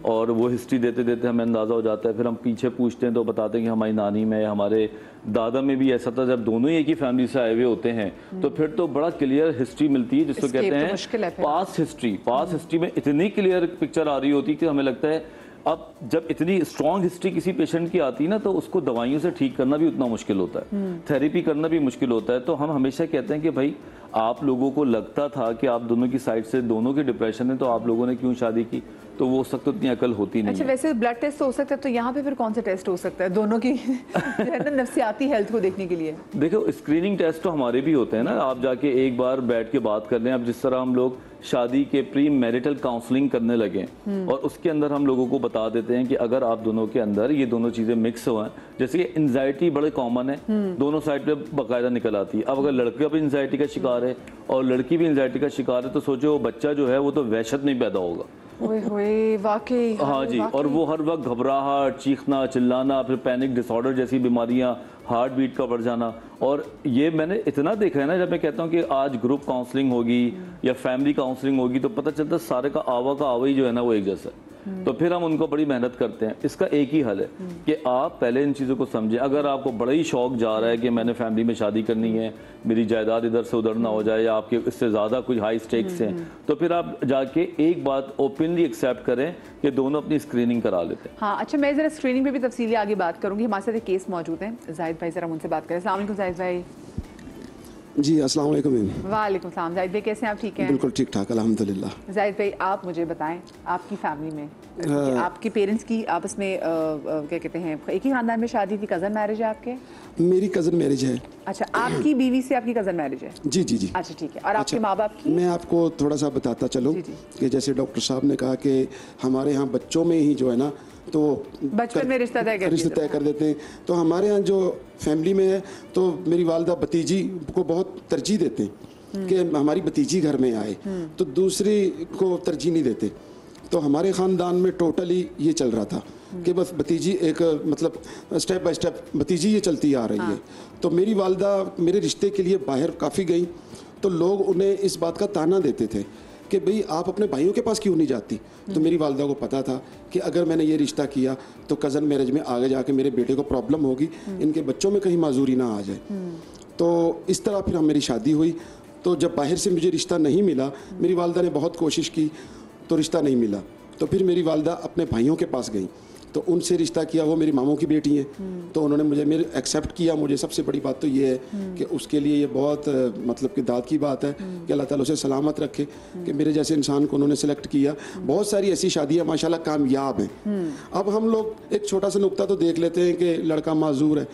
और वो हिस्ट्री देते देते हमें अंदाज़ा हो जाता है। फिर हम पीछे पूछते हैं तो बताते हैं कि हमारी नानी में, हमारे दादा में भी ऐसा था। जब दोनों ही एक ही फैमिली से आए हुए होते हैं तो फिर तो बड़ा क्लियर हिस्ट्री मिलती है, जिसको कहते हैं पास्ट हिस्ट्री। पास्ट हिस्ट्री में इतनी क्लियर पिक्चर आ रही होती है कि हमें लगता है अब जब इतनी स्ट्रॉन्ग हिस्ट्री किसी पेशेंट की आती है ना, तो उसको दवाइयों से ठीक करना भी उतना मुश्किल होता है, थेरेपी करना भी मुश्किल होता है। तो हम हमेशा कहते हैं कि भाई आप लोगों को लगता था कि आप दोनों की साइड से दोनों के डिप्रेशन है, तो आप लोगों ने क्यों शादी की? तो वो उस वक्त उतनी अकल होती नहीं। अच्छा, वैसे ब्लड टेस्ट हो सकता है, तो यहाँ पे फिर कौन सा टेस्ट हो सकता है दोनों की नफ्सियाती हेल्थ को देखने के लिए? देखो, स्क्रीनिंग टेस्ट तो हमारे भी होते हैं ना, आप जाके एक बार बैठ के बात कर लें। अब जिस तरह हम लोग शादी के प्री मैरिटल काउंसलिंग करने लगे और उसके अंदर हम लोगों को बता देते हैं कि अगर आप दोनों के अंदर ये दोनों चीजें मिक्स हुए, जैसे कि एंजाइटी बड़े कॉमन है, दोनों साइड पे बाकायदा निकल आती है। अब अगर लड़का भी एंजाइटी का शिकार है और लड़की भी एंजाइटी का शिकार है, तो सोचो वो बच्चा जो है वो तो वहशत में पैदा होगा। वाकई। हाँ जी, और वो हर वक्त घबराहट, चीखना, चिल्लाना, फिर पैनिक डिसऑर्डर जैसी बीमारियां, हार्ट बीट का बढ़ जाना। और ये मैंने इतना देखा है ना, जब मैं कहता हूँ कि आज ग्रुप काउंसलिंग होगी या फैमिली काउंसलिंग होगी, तो पता चलता है सारे का आवा ही जो है ना वो एक जैसा है। तो फिर हम उनको बड़ी मेहनत करते हैं। इसका एक ही हल है कि आप पहले इन चीज़ों को समझें। अगर आपको बड़ा ही शौक जा रहा है कि मैंने फैमिली में शादी करनी है, मेरी जायदाद इधर से उधर ना हो जाए, या आपके इससे ज़्यादा कुछ हाई स्टेक्स हैं, तो फिर आप जाके एक बात ओपनली एक्सेप्ट करें कि दोनों अपनी स्क्रीनिंग करा लेते हैं। हाँ, अच्छा, मैं ज़रा स्क्रीनिंग पे भी तफसीली आगे बात करूँगी। हमारे साथ एक केस मौजूद है, जाहिद भाई, ज़रा उनसे बात करें। अस्सलाम वालेकुम जाहिद भाई। जी अस्सलाम वालेकुम। वालेकुम सलाम। जाहिद भाई कैसे हैं आप? ठीक हैं? बिल्कुल ठीक ठाक अल्हम्दुलिल्लाह। जाहिद भाई, आप मुझे बताएं, आपकी फैमिली में आपके पेरेंट्स की आपस में क्या कहते हैं, एक ही खानदान में शादी थी, कज़न मैरिज है आपके? मेरी कज़न मैरिज है। अच्छा, आपकी बीवी से आपकी कज़न मैरिज है? जी जी जी। अच्छा, ठीक है। और आपके माँ बाप की? मैं आपको थोड़ा सा बताता चलूँ कि जैसे डॉक्टर साहब ने कहा कि हमारे यहाँ बच्चों में ही जो है ना, तो बचपन में रिश्ता तय कर देते हैं। तो हमारे यहाँ जो फैमिली में है, तो मेरी वालदा भतीजी को बहुत तरजीह देते हैं कि हमारी भतीजी घर में आए, तो दूसरी को तरजीह नहीं देते। तो हमारे ख़ानदान में टोटली ये चल रहा था कि बस भतीजी एक मतलब स्टेप बाय स्टेप भतीजी ये चलती आ रही है। तो मेरी वालदा मेरे रिश्ते के लिए बाहर काफ़ी गई, तो लोग उन्हें इस बात का ताना देते थे कि भाई आप अपने भाइयों के पास क्यों नहीं जाती। तो मेरी वालदा को पता था कि अगर मैंने ये रिश्ता किया तो कज़न मैरिज में आगे जाके मेरे बेटे को प्रॉब्लम होगी, इनके बच्चों में कहीं माजूरी ना आ जाए। तो इस तरह फिर मेरी शादी हुई। तो जब बाहर से मुझे रिश्ता नहीं मिला, मेरी वालदा ने बहुत कोशिश की, तो रिश्ता नहीं मिला। तो फिर मेरी वालदा अपने भाइयों के पास गई, तो उनसे रिश्ता किया। वो मेरी मामों की बेटी हैं, तो उन्होंने मेरे एक्सेप्ट किया। मुझे सबसे बड़ी बात तो ये है कि उसके लिए ये बहुत मतलब कि दाद की बात है कि अल्लाह ताला उसे सलामत रखे कि मेरे जैसे इंसान को उन्होंने सेलेक्ट किया। बहुत सारी ऐसी शादियाँ माशाल्लाह कामयाब हैं। अब हम लोग एक छोटा सा नुक्ता तो देख लेते हैं कि लड़का माजूर है,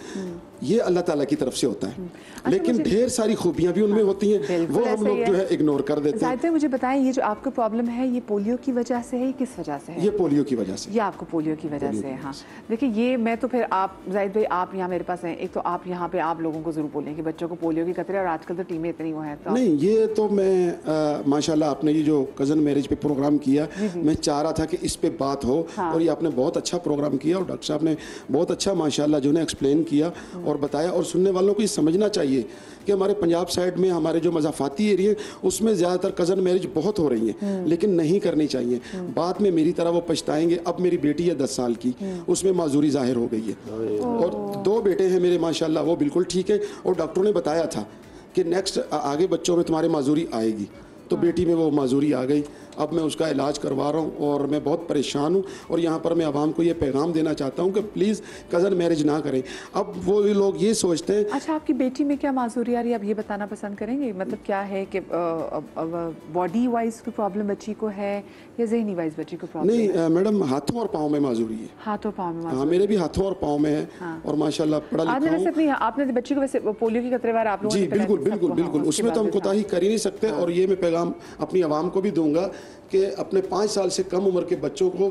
ये अल्लाह ताला की तरफ से होता है। लेकिन मुझे- ढेर सारी खूबियां भी उनमें होती हैं, बिल्कुल वो हम ऐसा लोग ही जो है। है इग्नोर कर देते हैं। जाहिद भाई मुझे बताएं, ये जो आपको प्रॉब्लम है ये पोलियो की वजह से है या किस वजह से है? ये पोलियो की वजह से। ये आपको पोलियो की वजह से है। हाँ देखिए, ये मैं तो फिर आप जाहिद भाई आप यहाँ मेरे पास हैं, एक तो आप यहाँ पे आप लोगों को जरूर बोलें कि बच्चों को पोलियो की खतरे, और आजकल तो टीमें इतनी वो हैं तो नहीं, ये तो मैं माशाल्लाह आपने ये जो कज़न मैरिज पे प्रोग्राम किया, मैं चाह रहा था कि इस पे बात हो, और ये आपने बहुत अच्छा प्रोग्राम किया, और डॉक्टर साहब ने बहुत अच्छा माशाल्लाह जो है एक्सप्लेन किया और बताया। और सुनने वालों को ये समझना चाहिए कि हमारे पंजाब साइड में हमारे जो मज़ाफ़ाती एरिया उसमें ज़्यादातर कज़न मैरिज बहुत हो रही हैं, लेकिन नहीं करनी चाहिए। बाद में मेरी तरह वो पछताएंगे। अब मेरी बेटी है 10 साल की, उसमें माजूरी ज़ाहिर हो गई है, और 2 बेटे हैं मेरे माशाल्लाह, वो बिल्कुल ठीक है। और डॉक्टरों ने बताया था कि नेक्स्ट आगे बच्चों में तुम्हारे माजूरी आएगी, तो बेटी में वो माजूरी आ गई। अब मैं उसका इलाज करवा रहा हूँ और मैं बहुत परेशान हूँ, और यहाँ पर मैं आवाम को ये पैगाम देना चाहता हूँ कि प्लीज़ कज़न मैरिज ना करें। अब वो लोग ये सोचते हैं। अच्छा, आपकी बेटी में क्या माजूरी आ रही है, आप ये बताना पसंद करेंगे? मतलब क्या है कि बॉडी वाइज कोई प्रॉब्लम बच्ची को है या जहनी वाइज बच्ची को प्रॉब्लम? नहीं मैडम, हाथों और पाँव में माजूरी है। हाथों पाँव में हाँ, माजूरी? मेरे भी हाथों और पाँव में है, और माशाल्लाह पढ़ा आपने लिखा वैसे हूँ। अपनी आपने बच्ची को वैसे पोलियो की खतरे बार आप लोगों जी ने पिलाया बिल्कुल था बिल्कुल सबको? बिल्कुल, हाँ, उसके उसमें तो हम बाद फिर कोताही कर ही नहीं सकते। और ये मैं पैगाम अपनी आवाम को भी दूंगा कि अपने 5 साल से कम उम्र के बच्चों को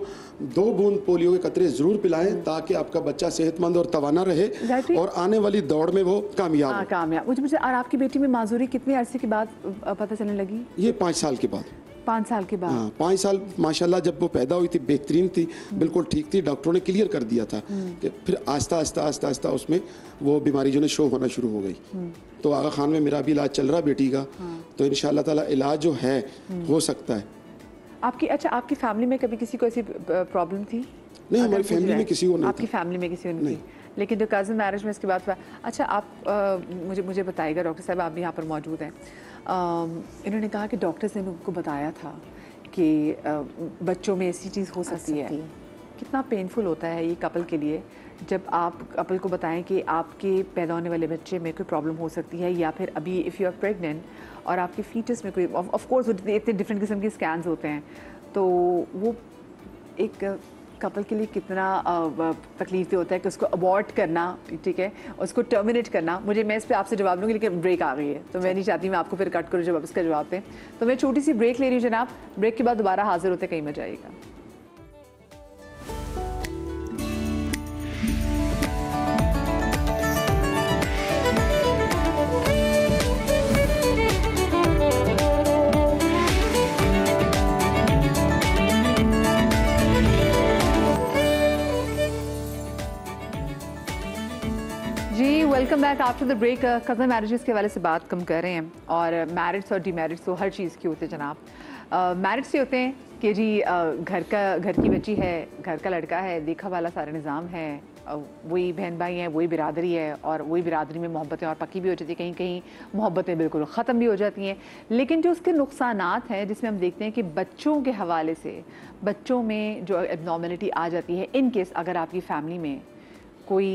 2 बूंद पोलियो के कतरे ज़रूर पिलाएं, ताकि आपका बच्चा सेहतमंद और तवाना रहे Exactly. और आने वाली दौड़ में वो कामयाब हाँ हो। कामयाब। मुझे और आपकी बेटी में माजूरी कितने अरसे के बाद पता चलने लगी? ये 5 साल के बाद। 5 साल के बाद? हाँ, 5 साल माशाल्लाह जब वो पैदा हुई थी बेहतरीन थी, बिल्कुल ठीक थी। डॉक्टरों ने क्लियर कर दिया था कि फिर आस्ता आस्ता आस्ता आस्ता उसमें वो बीमारी जो है शो होना शुरू हो गई। तो आगा खान में मेरा भी इलाज चल रहा बेटी का, तो इंशाल्लाह ताला इलाज जो है हो सकता है। आपकी अच्छा, आपकी फैमिली में कभी किसी को ऐसी प्रॉब्लम थी? नहीं, हमारी फैमिली में किसी को नहीं आपकी फैमिली में किसी को नहीं थी, लेकिन जो कज़न मैरिज में इसके बाद हुआ। अच्छा, आप मुझे बताइएगा, डॉक्टर साहब आप भी यहाँ पर मौजूद हैं। इन्होंने कहा कि डॉक्टर्स ने उनको बताया था कि बच्चों में ऐसी चीज़ हो सकती है। कितना पेनफुल होता है ये कपल के लिए जब आप कपल को बताएं कि आपके पैदा होने वाले बच्चे में कोई प्रॉब्लम हो सकती है, या फिर अभी इफ़ यू आर प्रेग्नेंट और आपके फीटस में कोई, ऑफ कोर्स इतने डिफरेंट किस्म के स्कैन्स होते हैं, तो वो एक कपल के लिए कितना तकलीफ होता है कि उसको अबॉर्ट करना, ठीक है, उसको टर्मिनेट करना। मैं इस पर आपसे जवाब लूँगी, लेकिन ब्रेक आ गई है तो मैं नहीं चाहती मैं आपको फिर कट करूँ जब आप इसका जवाब दें। तो मैं छोटी सी ब्रेक ले रही हूँ जनाब, ब्रेक के बाद दोबारा हाजिर होते, कहीं मत जाइएगा। Welcome back after the break. Cousin marriages के हवाले से बात कम कर रहे हैं, और मैरिज और डीमैरिज तो हर चीज़ की होते हैं जनाब। मैरिज से होते हैं कि जी घर की बच्ची है, घर का लड़का है, देखा वाला सारा निज़ाम है, वही बहन भाई हैं, वही बिरादरी है, और वही बिरादरी में मोहब्बतें और पक्की भी हो जाती है, कहीं कहीं मोहब्बतें बिल्कुल ख़त्म भी हो जाती हैं। लेकिन जो उसके नुकसानात हैं, जिसमें हम देखते हैं कि बच्चों के हवाले से बच्चों में जो एबनॉर्मलिटी आ जाती है, इन केस अगर आपकी फैमिली में कोई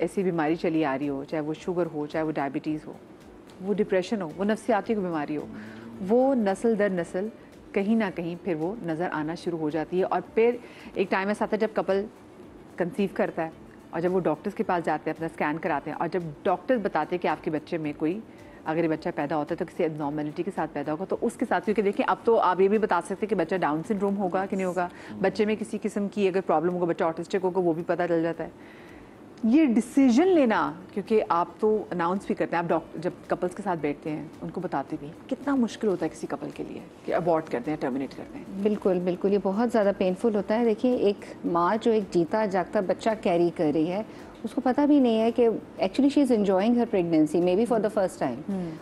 ऐसी बीमारी चली आ रही हो, चाहे वो शुगर हो, चाहे वो डायबिटीज़ हो, वो डिप्रेशन हो, वो नफ्सियाती कोई बीमारी हो, वो नस्ल दर नस्ल कहीं ना कहीं फिर वो नज़र आना शुरू हो जाती है। और फिर एक टाइम ऐसा आता है जब कपल कंसीव करता है, और जब वो डॉक्टर्स के पास जाते हैं, अपना स्कैन कराते हैं, और जब डॉक्टर्स बताते हैं कि आपके बच्चे में कोई, अगर ये बच्चा पैदा होता है तो किसी एबनॉर्मलिटी के साथ पैदा होगा, तो उसके साथ, क्योंकि देखिए अब तो आप ये भी बता सकते हैं कि बच्चा डाउन सिंड्रोम होगा कि नहीं होगा, बच्चे में किसी किस्म की अगर प्रॉब्लम होगा, बच्चा ऑटिस्टिक होगा, वो भी पता चल जाता है। ये डिसीजन लेना, क्योंकि आप तो अनाउंस भी करते हैं, आप डॉक्टर जब कपल्स के साथ बैठते हैं उनको बताते भी, कितना मुश्किल होता है किसी कपल के लिए कि अबॉर्ट करते हैं, टर्मिनेट करते हैं। बिल्कुल बिल्कुल, ये बहुत ज़्यादा पेनफुल होता है। देखिए, एक माँ जो एक जीता जागता बच्चा कैरी कर रही है, उसको पता भी नहीं है कि actually she is enjoying her pregnancy may be for the first time,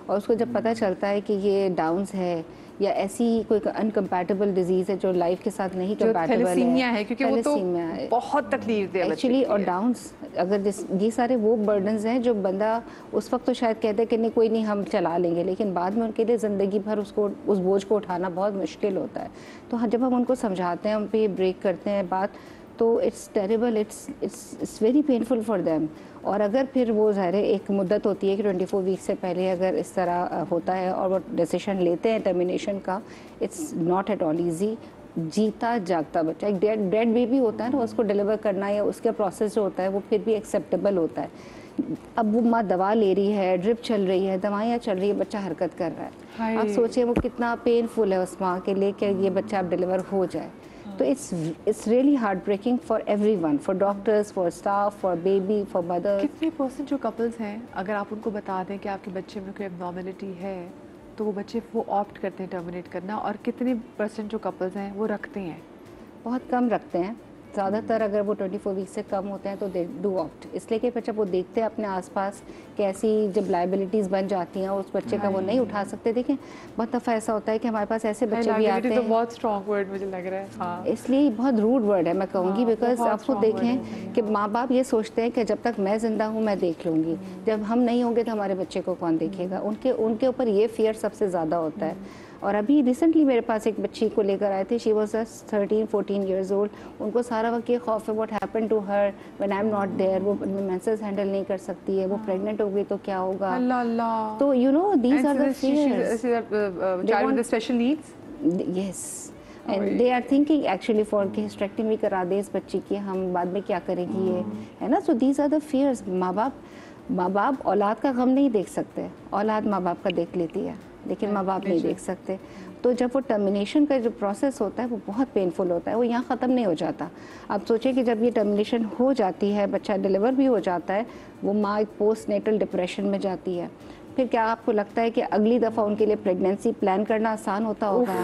और उसको जब पता चलता है कि ये डाउन्स है या ऐसी कोई अनकम्पैटिबल डिजीज़ है जो लाइफ के साथ नहीं कंपैटिबल है, क्योंकि वो तो बहुत तकलीफ दे एक्चुअली, और डाउन्स अगर ये सारे वो बर्डन्स हैं जो बंदा उस वक्त तो शायद कहते हैं कि नहीं कोई नहीं हम चला लेंगे, लेकिन बाद में उनके लिए ज़िंदगी भर उसको उस बोझ को उठाना बहुत मुश्किल होता है। तो जब हम उनको समझाते हैं, हम पे ब्रेक करते हैं बात, तो it's terrible, it's very painful for them. और अगर फिर वो ज़ाहिर है एक मुद्दत होती है कि 24 वीक से पहले अगर इस तरह होता है और वो डिसीजन लेते हैं टर्मिनेशन का, it's not at all easy. जीता जागता बच्चा, एक डेड बेबी होता है ना, उसको डिलीवर करना या उसका प्रोसेस जो होता है वो फिर भी एक्सेप्टेबल होता है, अब वो माँ दवा ले रही है, ड्रिप चल रही है, दवाइयाँ चल रही है, बच्चा हरकत कर रहा है। आप सोचिए वो कितना पेनफुल है उस माँ के लिए कि ये बच्चा अब डिलीवर हो जाए। तो it's really heartbreaking for everyone, for doctors, for staff, for baby, for mother. कितने % जो कपल्स हैं, अगर आप उनको बता दें कि आपके बच्चे में कोई एबनॉर्मलिटी है, तो वो बच्चे वो ऑप्ट करते हैं टर्मिनेट करना, और कितने % जो कपल्स हैं वो रखते हैं? बहुत कम रखते हैं। ज़्यादातर अगर वो 24 वीक से कम होते हैं तो दे डू ऑप्ट, इसलिए कि फिर जब वो देखते हैं अपने आसपास कैसी जब लाइबिलिटीज़ बन जाती हैं उस बच्चे का वो नहीं उठा सकते। देखें बहुत दफ़ा ऐसा होता है कि हमारे पास ऐसे बच्चे भी आते हैं, तो बहुत स्ट्रॉन्ग वर्ड मुझे लग रहा है। हाँ। इसलिए बहुत रूड वर्ड है मैं कहूँगी, बिकॉज आप खुद देखें कि माँ बाप ये सोचते हैं कि जब तक मैं ज़िंदा हूँ मैं देख लूँगी, जब हम नहीं होंगे तो हमारे बच्चे को कौन देखेगा। उनके ऊपर ये फियर सबसे ज़्यादा होता है। और अभी रिसेंटली मेरे पास एक बच्ची को लेकर आए थे, she was just 13-14 years old. उनको सारा वक्त ये खौफ है what happen to her when I am not there, वो मेंसेस हैंडल नहीं कर सकती है, वो प्रेग्नेंट हो गई तो क्या होगा। अल्लाह अल्लाह। तो you know these are the fears, child with special needs. Yes, and they are thinking actually for कि हिस्टेरेक्टमी करा दे इस बच्ची की, हम बाद में क्या करेगी ये, है ना। So these are the fears. माँ बाप औलाद का गम नहीं देख सकते, औलाद माँ बाप का देख लेती है, लेकिन माँ बाप नहीं देख सकते। तो जब वो टर्मिनेशन का जो प्रोसेस होता है वो बहुत पेनफुल होता है, वो यहाँ ख़त्म नहीं हो जाता। आप सोचें कि जब ये टर्मिनेशन हो जाती है, बच्चा डिलीवर भी हो जाता है, वो माँ एक पोस्ट नेटल डिप्रेशन में जाती है। फिर क्या आपको लगता है कि अगली दफ़ा उनके लिए प्रेगनेंसी प्लान करना आसान होता होगा?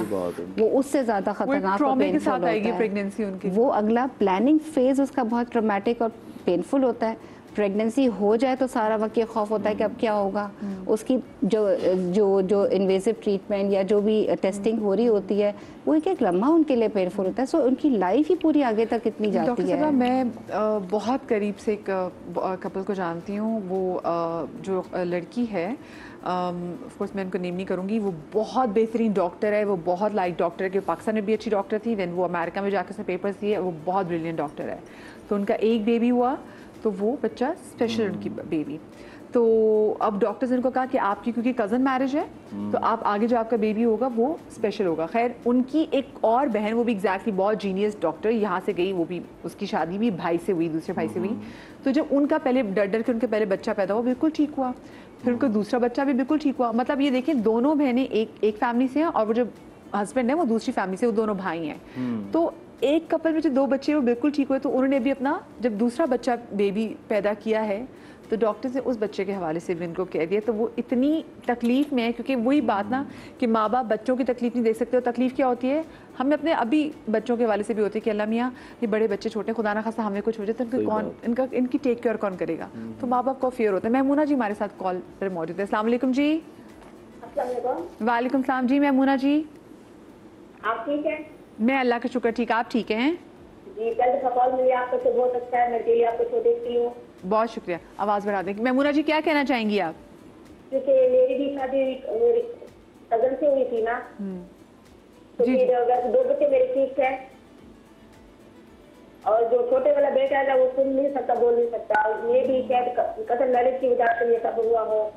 वो उससे ज़्यादा खतरनाक और पेनफुल होता है। प्रेगनेंसी उनकी वो अगला प्लानिंग फेज उसका बहुत ट्रॉमेटिक और पेनफुल होता है। प्रेगनेंसी हो जाए तो सारा वक्त ये खौफ होता है कि अब क्या होगा। उसकी जो इन्वेसिव ट्रीटमेंट या जो भी टेस्टिंग हो रही होती है वो एक लम्हा उनके लिए पेनफुल होता है। सो उनकी लाइफ ही पूरी आगे तक इतनी जाती डॉक्टर है। साहब, मैं बहुत करीब से एक कपल को जानती हूँ। वो जो लड़की है, ऑफ कोर्स मैं उनको नेम नहीं करूँगी, वो बहुत बेहतरीन डॉक्टर है, वो बहुत लाइक डॉक्टर है कि पाकिस्तान में भी अच्छी डॉक्टर थी, देन वो अमेरिका में जाकर उसने पेपर्स दिए, वो बहुत ब्रिलियंट डॉक्टर है। तो उनका एक बेबी हुआ, तो वो बच्चा स्पेशल उनकी बेबी। तो अब डॉक्टर्स ने उनको कहा कि आपकी क्योंकि कज़न मैरिज है तो आप आगे जो आपका बेबी होगा वो स्पेशल होगा। खैर उनकी एक और बहन, वो भी एग्जैक्टली बहुत जीनियस डॉक्टर, यहाँ से गई, वो भी उसकी शादी भी भाई से हुई, दूसरे भाई से हुई। तो जब उनका पहले डर के उनके पहले बच्चा पैदा हुआ, बिल्कुल ठीक हुआ, फिर उनका दूसरा बच्चा भी बिल्कुल ठीक हुआ। मतलब ये देखिए दोनों बहनें एक फैमिली से हैं, और वो जो हस्बैंड है वो दूसरी फैमिली से, वो दोनों भाई हैं। तो एक कपल में जो 2 बच्चे वो बिल्कुल ठीक हुए, तो उन्होंने भी अपना जब दूसरा बच्चा बेबी पैदा किया है तो डॉक्टर ने उस बच्चे के हवाले से भी इनको कह दिया। तो वो इतनी तकलीफ में है, क्योंकि वही बात ना कि माँ बाप बच्चों की तकलीफ नहीं देख सकते। और तकलीफ क्या होती है, हमें अपने अभी बच्चों के हवाले से भी होती है कि अल्लाह मियाँ ये बड़े बच्चे छोटे, खुदा ना खास्ता हमें कुछ हो जाए तो इनकी टेक केयर कौन करेगा। तो माँ बाप को फियर होता है। महमूना जी हमारे साथ कॉल पर मौजूद है। अस्सलाम वालेकुम जी। वालेकुम सलाम जी। महमूना जी आप ठीक है? मैं अल्लाह का शुक्र ठीक, आप ठीक हैं जी? कल कॉल मिली आपको तो बहुत अच्छा है, मैं डेली आपको शो देखती हूँ। बहुत शुक्रिया। आवाज़ बढ़ा दें। महमूना जी क्या कहना चाहेंगी आप? क्योंकि मेरी भी शादी मेरी कजन से हुई थी ना, तो जी, फिर अगर 2 बच्चे मेरे ठीक है, और जो छोटे वाला बेटा है वो सुन नहीं सकता, बोल नहीं सकता। ये भी शायद कजन मैरिज की वजह से ये सब हुआ हो।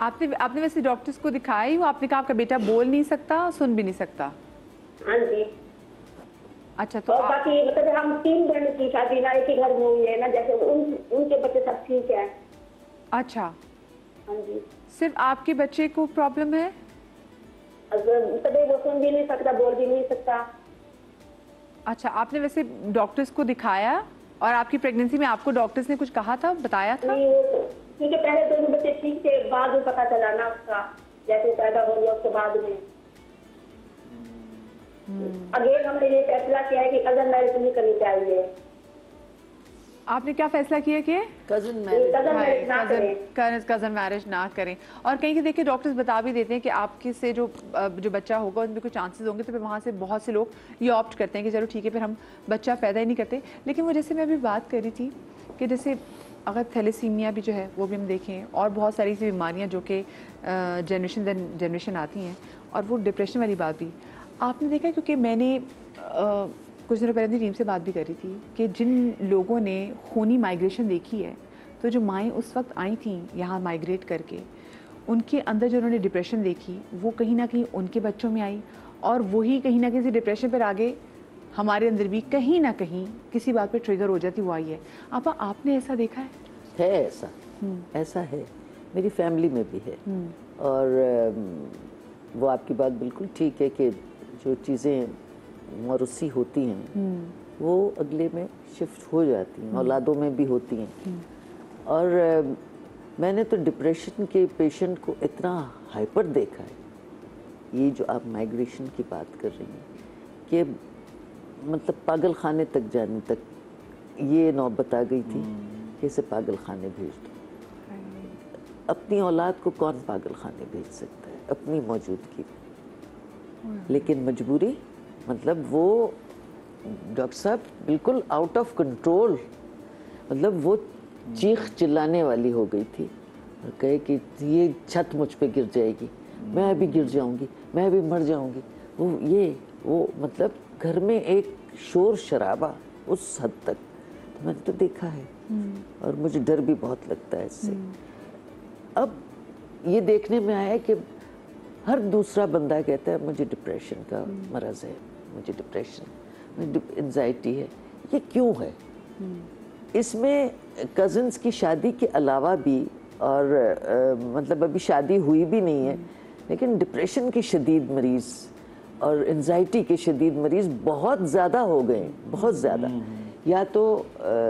आपने वैसे डॉक्टर्स को दिखाया ही, वो आपने कहा आपका बेटा बोल नहीं सकता, सुन भी नहीं सकता? हाँ जी। अच्छा, तो और बाकी मतलब हम 3 बहन की शादी ना एक ही घर में हुई है ना, जैसे उनके बच्चे सब ठीक है। अच्छा, हाँ जी। सिर्फ आपके बच्चे को प्रॉब्लम है? तभी वो सुन भी नहीं सकता, बोल भी नहीं सकता। अच्छा, आपने वैसे डॉक्टर्स को दिखाया, और आपकी प्रेगनेंसी में आपको डॉक्टर्स ने कुछ कहा था, बताया था? नहीं, वो ठीक है, पहले 2 बच्चे ठीक थे, बाद में पता चला ना उसका, जैसे पैदा हो गया उसके बाद में अगेन हमने ये फैसला किया है कि कजन मैरिज नहीं करनी चाहिए। आपने क्या फैसला किया कि कजन मैरिज कजन मैरिज ना करें? और कहीं के देखिए डॉक्टर्स बता भी देते हैं कि आपके से जो बच्चा होगा उनमें कुछ चांसेस होंगे, तो फिर वहाँ से बहुत से लोग ये ऑप्ट करते हैं कि चलो ठीक है फिर हम बच्चा पैदा ही नहीं करते। लेकिन वो जैसे मैं अभी बात कर रही थी कि जैसे अगर थैलेसीमिया भी जो है वो भी हम देखें, और बहुत सारी सी बीमारियाँ जो कि जनरेशन आती हैं, और वो डिप्रेशन वाली बात भी आपने देखा, क्योंकि मैंने कुछ दिनों पहले अपनी टीम से बात भी करी थी कि जिन लोगों ने खूनी माइग्रेशन देखी है, तो जो माएँ उस वक्त आई थी यहाँ माइग्रेट करके, उनके अंदर जो उन्होंने डिप्रेशन देखी वो कहीं ना कहीं उनके बच्चों में आई, और वही कहीं ना कहीं डिप्रेशन पर आगे हमारे अंदर भी कहीं ना कहीं किसी बात पे ट्रिगर हो जाती, वो आई है। आपा, आपने ऐसा देखा है? ऐसा ऐसा है, मेरी फैमिली में भी है। और वो आपकी बात बिल्कुल ठीक है कि जो चीज़ें मौरूसी होती हैं वो अगले में शिफ्ट हो जाती हैं, औलादों में भी होती हैं। और मैंने तो डिप्रेशन के पेशेंट को इतना हाइपर देखा है, ये जो आप माइग्रेशन की बात कर रही हैं, कि मतलब पागल खाने तक जाने तक ये नौबत आ गई थी कि इसे पागल खाने भेज दो। अपनी औलाद को कौन पागल खाने भेज सकता है अपनी मौजूदगी में, लेकिन मजबूरी, मतलब वो डॉक्टर साहब बिल्कुल आउट ऑफ कंट्रोल, मतलब वो चीख चिल्लाने वाली हो गई थी और कहे कि ये छत मुझ पे गिर जाएगी, मैं भी गिर जाऊंगी, मैं भी मर जाऊंगी। वो मतलब घर में एक शोर शराबा उस हद तक, तो मैंने तो देखा है और मुझे डर भी बहुत लगता है इससे। अब ये देखने में आया कि हर दूसरा बंदा कहता है मुझे डिप्रेशन का मरज़ है, मुझे डिप्रेशन, मुझे एंजाइटी है। ये क्यों है? इसमें कज़न्स की शादी के अलावा भी, और मतलब अभी शादी हुई भी नहीं है, लेकिन डिप्रेशन के शदीद मरीज़ और एंजाइटी के शदीद मरीज़ बहुत ज़्यादा हो गए, बहुत ज़्यादा। या तो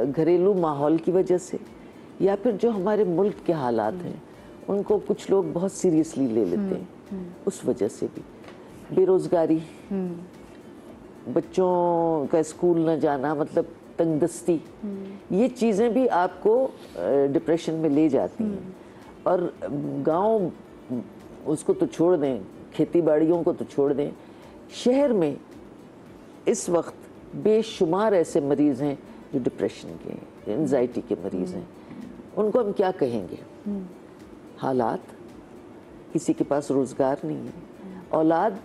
घरेलू माहौल की वजह से, या फिर जो हमारे मुल्क के हालात हैं उनको कुछ लोग बहुत सीरियसली ले लेते हैं, उस वजह से भी। बेरोज़गारी, बच्चों का स्कूल न जाना, मतलब तंगदस्ती, ये चीज़ें भी आपको डिप्रेशन में ले जाती हैं। और गांव उसको तो छोड़ दें, खेती बाड़ियों को तो छोड़ दें, शहर में इस वक्त बेशुमार ऐसे मरीज़ हैं जो डिप्रेशन के, एंजाइटी के मरीज़ हैं। उनको हम क्या कहेंगे? हालात, किसी के पास रोज़गार नहीं है, औलाद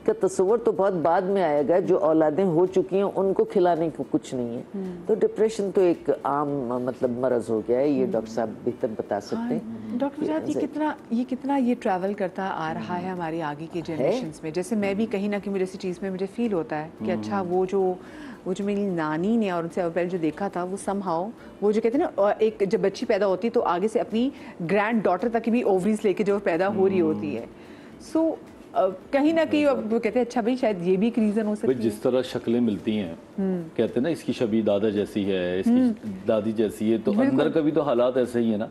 का तस्वर तो बहुत बाद में आएगा, जो औलादें हो चुकी हैं उनको खिलाने को कुछ नहीं है। तो डिप्रेशन तो एक आम मतलब मरज़ हो गया है, ये डॉक्टर साहब बेहतर बता सकते हैं। डॉक्टर साहब, ये कितना ये ट्रैवल करता आ रहा है हमारी आगे की जनरेशन्स में। जैसे मैं भी कहीं ना कहीं मुझे इसी चीज़ में मुझे फील होता है कि अच्छा वो जो मेरी नानी ने और उनसे पहले जो देखा था, वो समहाउ वो जो कहते हैं ना, एक जब बच्ची पैदा होती है तो आगे से अपनी ग्रैंड डॉटर तक की भी ओवरीज लेके जो पैदा हो रही होती है। सो कहीं ना कहीं अब वो कहते हैं अच्छा भाई शायद ये भी एक रीज़न हो सकती है। जिस तरह शक्लें मिलती हैं, कहते हैं ना इसकी शबी दादा जैसी है, इसकी दादी जैसी है, तो अंदर का भी तो हालात ऐसे ही है ना।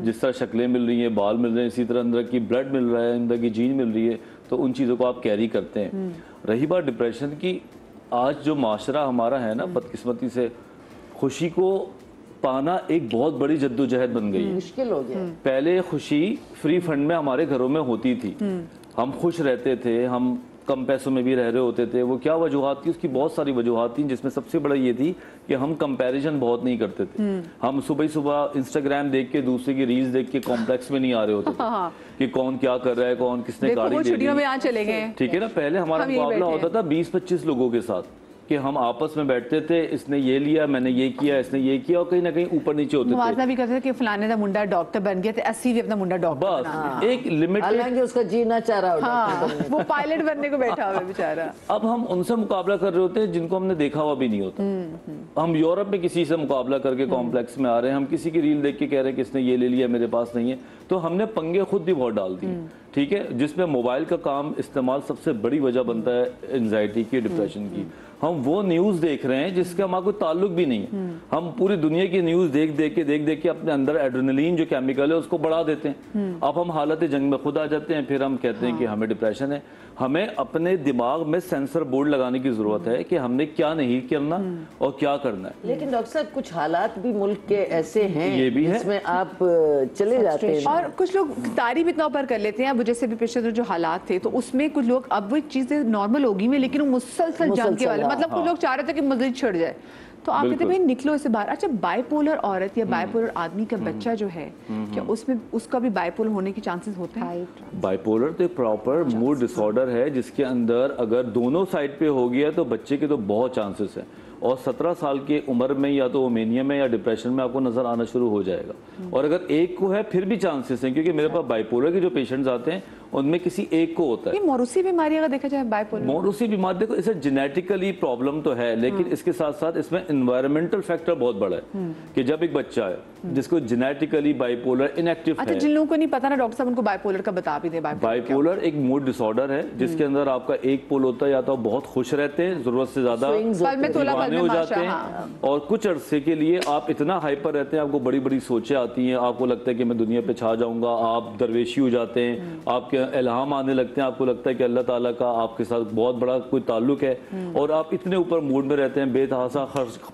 जिस तरह शक्लें मिल रही हैं, बाल मिल रहे हैं, इसी तरह अंदर की ब्लड मिल रहा है, अंदर की जीन मिल रही है, तो उन चीज़ों को आप कैरी करते हैं। रही बात डिप्रेशन की, आज जो माशरा हमारा है ना, बदकिस्मती से खुशी को पाना एक बहुत बड़ी जद्दोजहद बन गई है, मुश्किल हो गया। पहले खुशी फ्री फंड में हमारे घरों में होती थी, हम खुश रहते थे, हम कम पैसों में भी रह रहे होते थे। वो क्या वजूहात थी? उसकी बहुत सारी वजूहात थी, जिसमें सबसे बड़ा ये थी कि हम कंपैरिजन बहुत नहीं करते थे। हम सुबह ही सुबह इंस्टाग्राम देख के, दूसरे की रील्स देख के कॉम्प्लेक्स में नहीं आ रहे होते थे कि कौन क्या कर रहा है, कौन किसने गाड़ी ले ली। छुट्टियों में यहाँ चले गए, ठीक है ना। पहले हमारा मुकाबला होता था 20-25 लोगों के साथ, कि हम आपस में बैठते थे, इसने ये लिया, मैंने ये किया, इसने ये किया, और कहीं ना कहीं ऊपर नीचे होते थे। भी करते थे कि फलाने का मुंडा डॉक्टर बन गया, 80 भी अपना मुंडा डॉक्टर बस एक लिमिट, हालांकि उसका जीना चाह रहा होगा। हाँ, वो पायलट बनने को बैठा हुआ बेचारा। अब हम उनसे मुकाबला कर रहे होते हैं जिनको हमने देखा हुआ भी नहीं होता। हम यूरोप में किसी से मुकाबला करके कॉम्प्लेक्स में आ रहे हैं, हम किसी की रील देख के कह रहे हैं कि इसने ये ले लिया, मेरे पास नहीं है। तो हमने पंगे खुद भी बहुत डाल दिए, ठीक है, जिसमें मोबाइल का काम इस्तेमाल सबसे बड़ी वजह बनता है एंजाइटी की, डिप्रेशन की। हम वो न्यूज़ देख रहे हैं जिसका हमारा कोई ताल्लुक भी नहीं है। हम पूरी दुनिया की न्यूज़ देख देख के अपने अंदर एड्रेनलिन जो केमिकल है उसको बढ़ा देते हैं। अब हम हालत जंग में खुद आ जाते हैं, फिर हम कहते हैं कि हमें डिप्रेशन है। हमें अपने दिमाग में सेंसर बोर्ड लगाने की जरूरत है कि हमने क्या नहीं करना और क्या करना है। लेकिन डॉक्टर साहब कुछ हालात भी मुल्क के ऐसे हैं, ये भी है, जिसमें आप चले जाते हैं। और कुछ लोग तारीफ इतना ऊपर कर लेते हैं। अब जैसे भी पिछले जो हालात थे, तो उसमें कुछ लोग अब वो चीजें नॉर्मल होगी में, लेकिन वो मुसलसल जंग के वाले, मतलब कुछ लोग चाह रहे थे कि मजलिस छिड़ जाए, तो आप कहते हैं भाई निकलो इससे बाहर। अच्छा, बाइपोलर औरत या बाइपोलर आदमी का बच्चा जो है, क्या उसमें उसका भी बाइपोलर होने की चांसेस होते हैं? बाइपोलर तो एक प्रॉपर मूड डिसऑर्डर है, जिसके अंदर अगर दोनों साइड पे हो गया तो बच्चे के तो बहुत चांसेस हैं। और 17 साल की उम्र में या तो वो मेनिया में या डिप्रेशन में आपको नजर आना शुरू हो जाएगा। और अगर एक को है फिर भी चांसेस हैं, क्योंकि मेरे पास बाइपोलर के जो पेशेंट्स आते हैं उनमें किसी एक को होता है। ये मौरूसी बीमारी अगर देखा जाए बाइपोलर, मौरूसी बीमारी देखो इसे जेनेटिकली प्रॉब्लम तो है, लेकिन इसके साथ साथ इसमें एनवायरमेंटल फैक्टर बहुत बड़ा है कि जब एक बच्चा है जिसको जेनेटिकली बाइपोलर इनएक्टिव अच्छा, जिन लोगों को नहीं पता ना डॉक्टर साहब, उनको बाइपोलर का बता भी दे। बाइपोलर एक मूड डिसऑर्डर है जिसके अंदर आपका एक पोल होता है, या तो बहुत खुश रहते हैं, जरूरत से ज्यादा दीवाने हो जाते हैं, और कुछ अरसे के लिए आप इतना हाइपर रहते हैं, आपको बड़ी बड़ी सोचें आती हैं, आपको लगता है कि मैं दुनिया पे छा जाऊंगा, आप दरवेशी हो जाते हैं, आपके इल्हाम आने लगते हैं, आपको लगता है कि अल्लाह ताला का आपके साथ बहुत बड़ा कोई ताल्लुक है, और आप इतने ऊपर मूड में रहते हैं, बेतहासा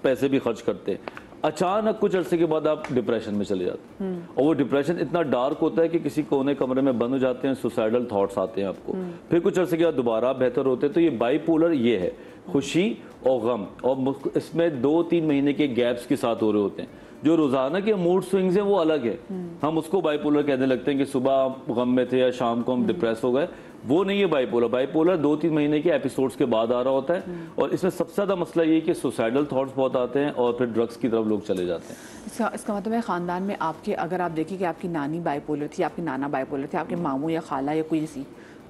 पैसे भी खर्च करते हैं। अचानक कुछ अरसे के बाद आप डिप्रेशन में चले जाते हैं, और वो डिप्रेशन इतना डार्क होता है कि किसी कोने कमरे में बंद हो जाते हैं, सुसाइडल थॉट्स आते हैं आपको। फिर कुछ अरसे के बाद दोबारा बेहतर होते हैं। तो ये बाइपोलर ये है, खुशी और गम, और इसमें 2-3 महीने के गैप्स के साथ हो रहे होते हैं। जो रोजाना के मूड स्विंग्स हैं वो अलग है, हम उसको बाइपोलर कहने लगते हैं कि सुबह गम में थे या शाम को हम डिप्रेस हो गए, वो नहीं है बाइपोलर। बाइपोलर 2-3 महीने के एपिसोड्स के बाद आ रहा होता है, और इसमें सबसे ज़्यादा मसला ये है कि सुसाइडल थॉट्स बहुत आते हैं, और फिर ड्रग्स की तरफ लोग चले जाते हैं। इसका मतलब है ख़ानदान में आपके, अगर आप देखिए कि आपकी नानी बाइपोलर थी, आपके नाना बाइपोलर थे, आपके मामू या खाला या कोई ऐसी,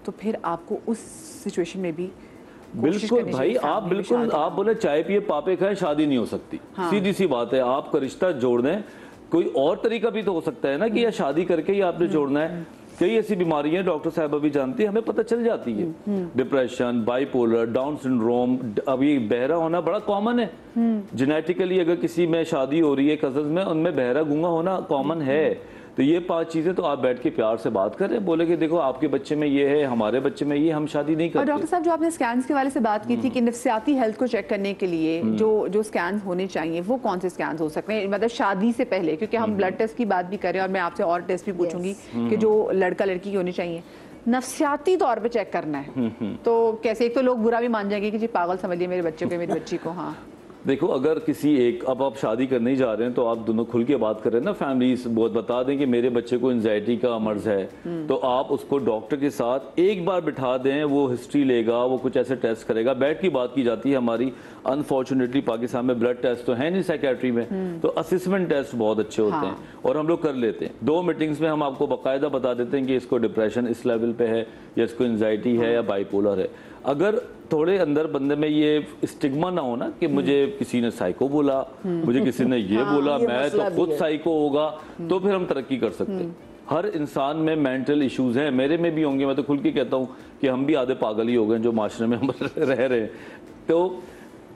तो फिर आपको उस सिचुएशन में भी बिल्कुल भाई, आप बिल्कुल आप बोले चाय पिए पापे खाए, शादी नहीं हो सकती। सीधी सी बात है, आपका रिश्ता जोड़ दें, कोई और तरीका भी तो हो सकता है ना कि या शादी करके ही आपने जोड़ना है। कई ऐसी बीमारियां डॉक्टर साहब भी जानती है, हमें पता चल जाती है, डिप्रेशन, बाइपोलर, डाउन सिंड्रोम, अभी बहरा होना बड़ा कॉमन है जेनेटिकली। अगर किसी में शादी हो रही है कजन में, उनमें बहरा गूंगा होना कॉमन है। तो ये 5 चीजें तो आप बैठ के प्यार से बात करें, बोले कि देखो आपके बच्चे में ये है, हमारे बच्चे में ये, हम शादी नहीं करते। और डॉक्टर साहब, जो आपने स्कैन्स के वाले से बात की थी कि नफ्सियाती हेल्थ को चेक करने के लिए जो स्कैन्स होने चाहिए, वो कौन से स्कैन्स हो सकते हैं, मतलब शादी से पहले? क्योंकि हम ब्लड टेस्ट की बात भी करें, और मैं आपसे और टेस्ट भी पूछूंगी कि जो लड़का लड़की की होनी चाहिए, नफ्सियाती तौर पे चेक करना है, तो कैसे? एक तो लोग बुरा भी मान जाएंगे कि जी पागल समझिए मेरे बच्चे को, मेरी बच्ची को। हाँ देखो, अगर किसी एक, अब आप शादी करने ही जा रहे हैं तो आप दोनों खुल के बात कर रहे हैं ना, फैमिली बहुत बता दें कि मेरे बच्चे को एंजाइटी का मर्ज है, तो आप उसको डॉक्टर के साथ एक बार बिठा दें, वो हिस्ट्री लेगा, वो कुछ ऐसे टेस्ट करेगा, बैठ की बात की जाती है हमारी। अनफॉर्चुनेटली पाकिस्तान में ब्लड टेस्ट तो है नहीं साइकेट्री में, तो असेसमेंट टेस्ट बहुत अच्छे होते हैं और हम लोग कर लेते हैं। 2 मीटिंग्स में हम आपको बाकायदा बता देते हैं कि इसको डिप्रेशन इस लेवल पे है, या इसको एंजाइटी है, या बाइपोलर है। अगर थोड़े अंदर बंदे में ये स्टिग्मा ना हो ना कि मुझे किसी ने साइको बोला, मुझे किसी ने ये बोला, मैं तो खुद साइको होगा, तो फिर हम तरक्की कर सकते हैं। हर इंसान में मेंटल इश्यूज हैं, मेरे में भी होंगे। मैं तो खुल के कहता हूँ कि हम भी आधे पागल ही हो गए जो माशरे में हम रह रहे हैं। तो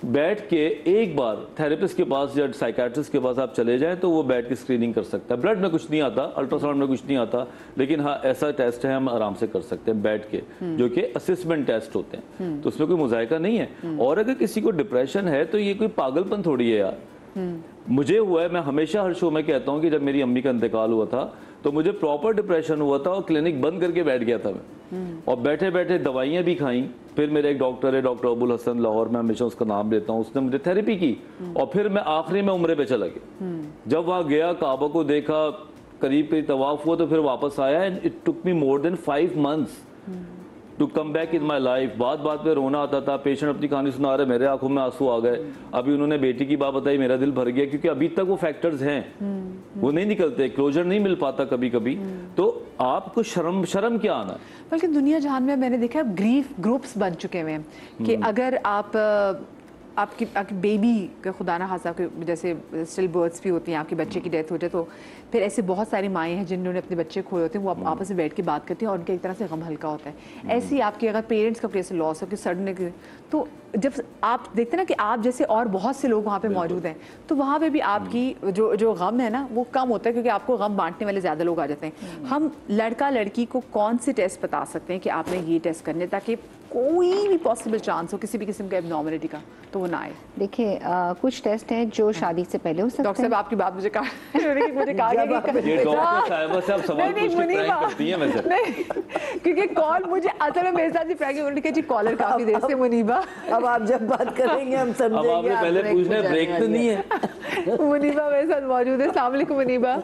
बैठ के एक बार थेरेपिस्ट के पास या साइकेट्रिस्ट के पास आप चले जाएं, तो वो बैठ के स्क्रीनिंग कर सकता है। ब्लड में कुछ नहीं आता, अल्ट्रासाउंड में कुछ नहीं आता, लेकिन हाँ ऐसा टेस्ट है, हम आराम से कर सकते हैं बैठ के, जो कि असेसमेंट टेस्ट होते हैं, तो उसमें कोई मुजायका नहीं है। और अगर किसी को डिप्रेशन है तो ये कोई पागलपन थोड़ी है यार। मुझे हुआ है, मैं हमेशा हर शो में कहता हूँ कि जब मेरी अम्मी का इंतकाल हुआ था तो मुझे प्रॉपर डिप्रेशन हुआ था, और क्लिनिक बंद करके बैठ गया था मैं, और बैठे बैठे दवाइयाँ भी खाई। फिर मेरे एक डॉक्टर है, डॉक्टर अबुल हसन लाहौर में, हमेशा उसका नाम लेता हूँ, उसने मुझे थेरेपी की, और फिर मैं आखिरी में उम्रे पे चला गया। जब वहाँ गया, काबा को देखा, करीब करीब तवाफ हुआ, तो फिर वापस आया। And it took me more than 5 months to come back in my life. बात बात पे रोना आता था, पेशेंट अपनी कहानी सुना रहे, मेरे आंखों में आंसू आ गए। अभी उन्होंने बेटी की बात बताई, मेरा दिल भर गया, क्योंकि अभी तक वो फैक्टर्स हैं, वो नहीं निकलते, क्लोजर नहीं मिल पाता कभी कभी। तो आपको शर्म क्या आना है? बल्कि दुनिया जहान में मैंने देखा है ग्रीफ ग्रुप्स बन चुके हुए हैं कि अगर आपकी बेबी का खुदा ना खासा, जैसे स्टिल बर्थ्स भी होती हैं, आपके बच्चे की डेथ हो जाए, तो फिर ऐसे बहुत सारी माएँ हैं जिन्होंने अपने बच्चे खोए होते हैं, वो आपस में बैठ के बात करती हैं, और उनका एक तरह से गम हल्का होता है। ऐसे ही आपके अगर पेरेंट्स का कोई ऐसे लॉस हो कि सडन, तो जब आप देखते हैं ना कि आप जैसे और बहुत से लोग वहाँ पे मौजूद हैं, तो वहाँ पे भी आपकी जो गम है ना वो कम होता है, क्योंकि आपको गम बांटने वाले ज़्यादा लोग आ जाते हैं। हम लड़का लड़की को कौन से टेस्ट बता सकते हैं कि आपने ये टेस्ट करने, ताकि कोई भी पॉसिबल चांस हो किसी भी किस्म का एब्नॉर्मलिटी का तो वो ना आए? देखिए कुछ टेस्ट हैं जो शादी से पहले हो सकते हैं। डॉक्टर साहब आपकी बात मुझे क्योंकि कॉल मुझे असल में मेरे साथ ही जी कॉलर काफी देर से मुनीबा। अब आप जब बात करेंगे हम समझेंगे। अब आपने पहले पूछना ब्रेक तो नहीं है। मुनीबा मेरे साथ मौजूद है। अस्सलाम वालेकुम मुनीबा।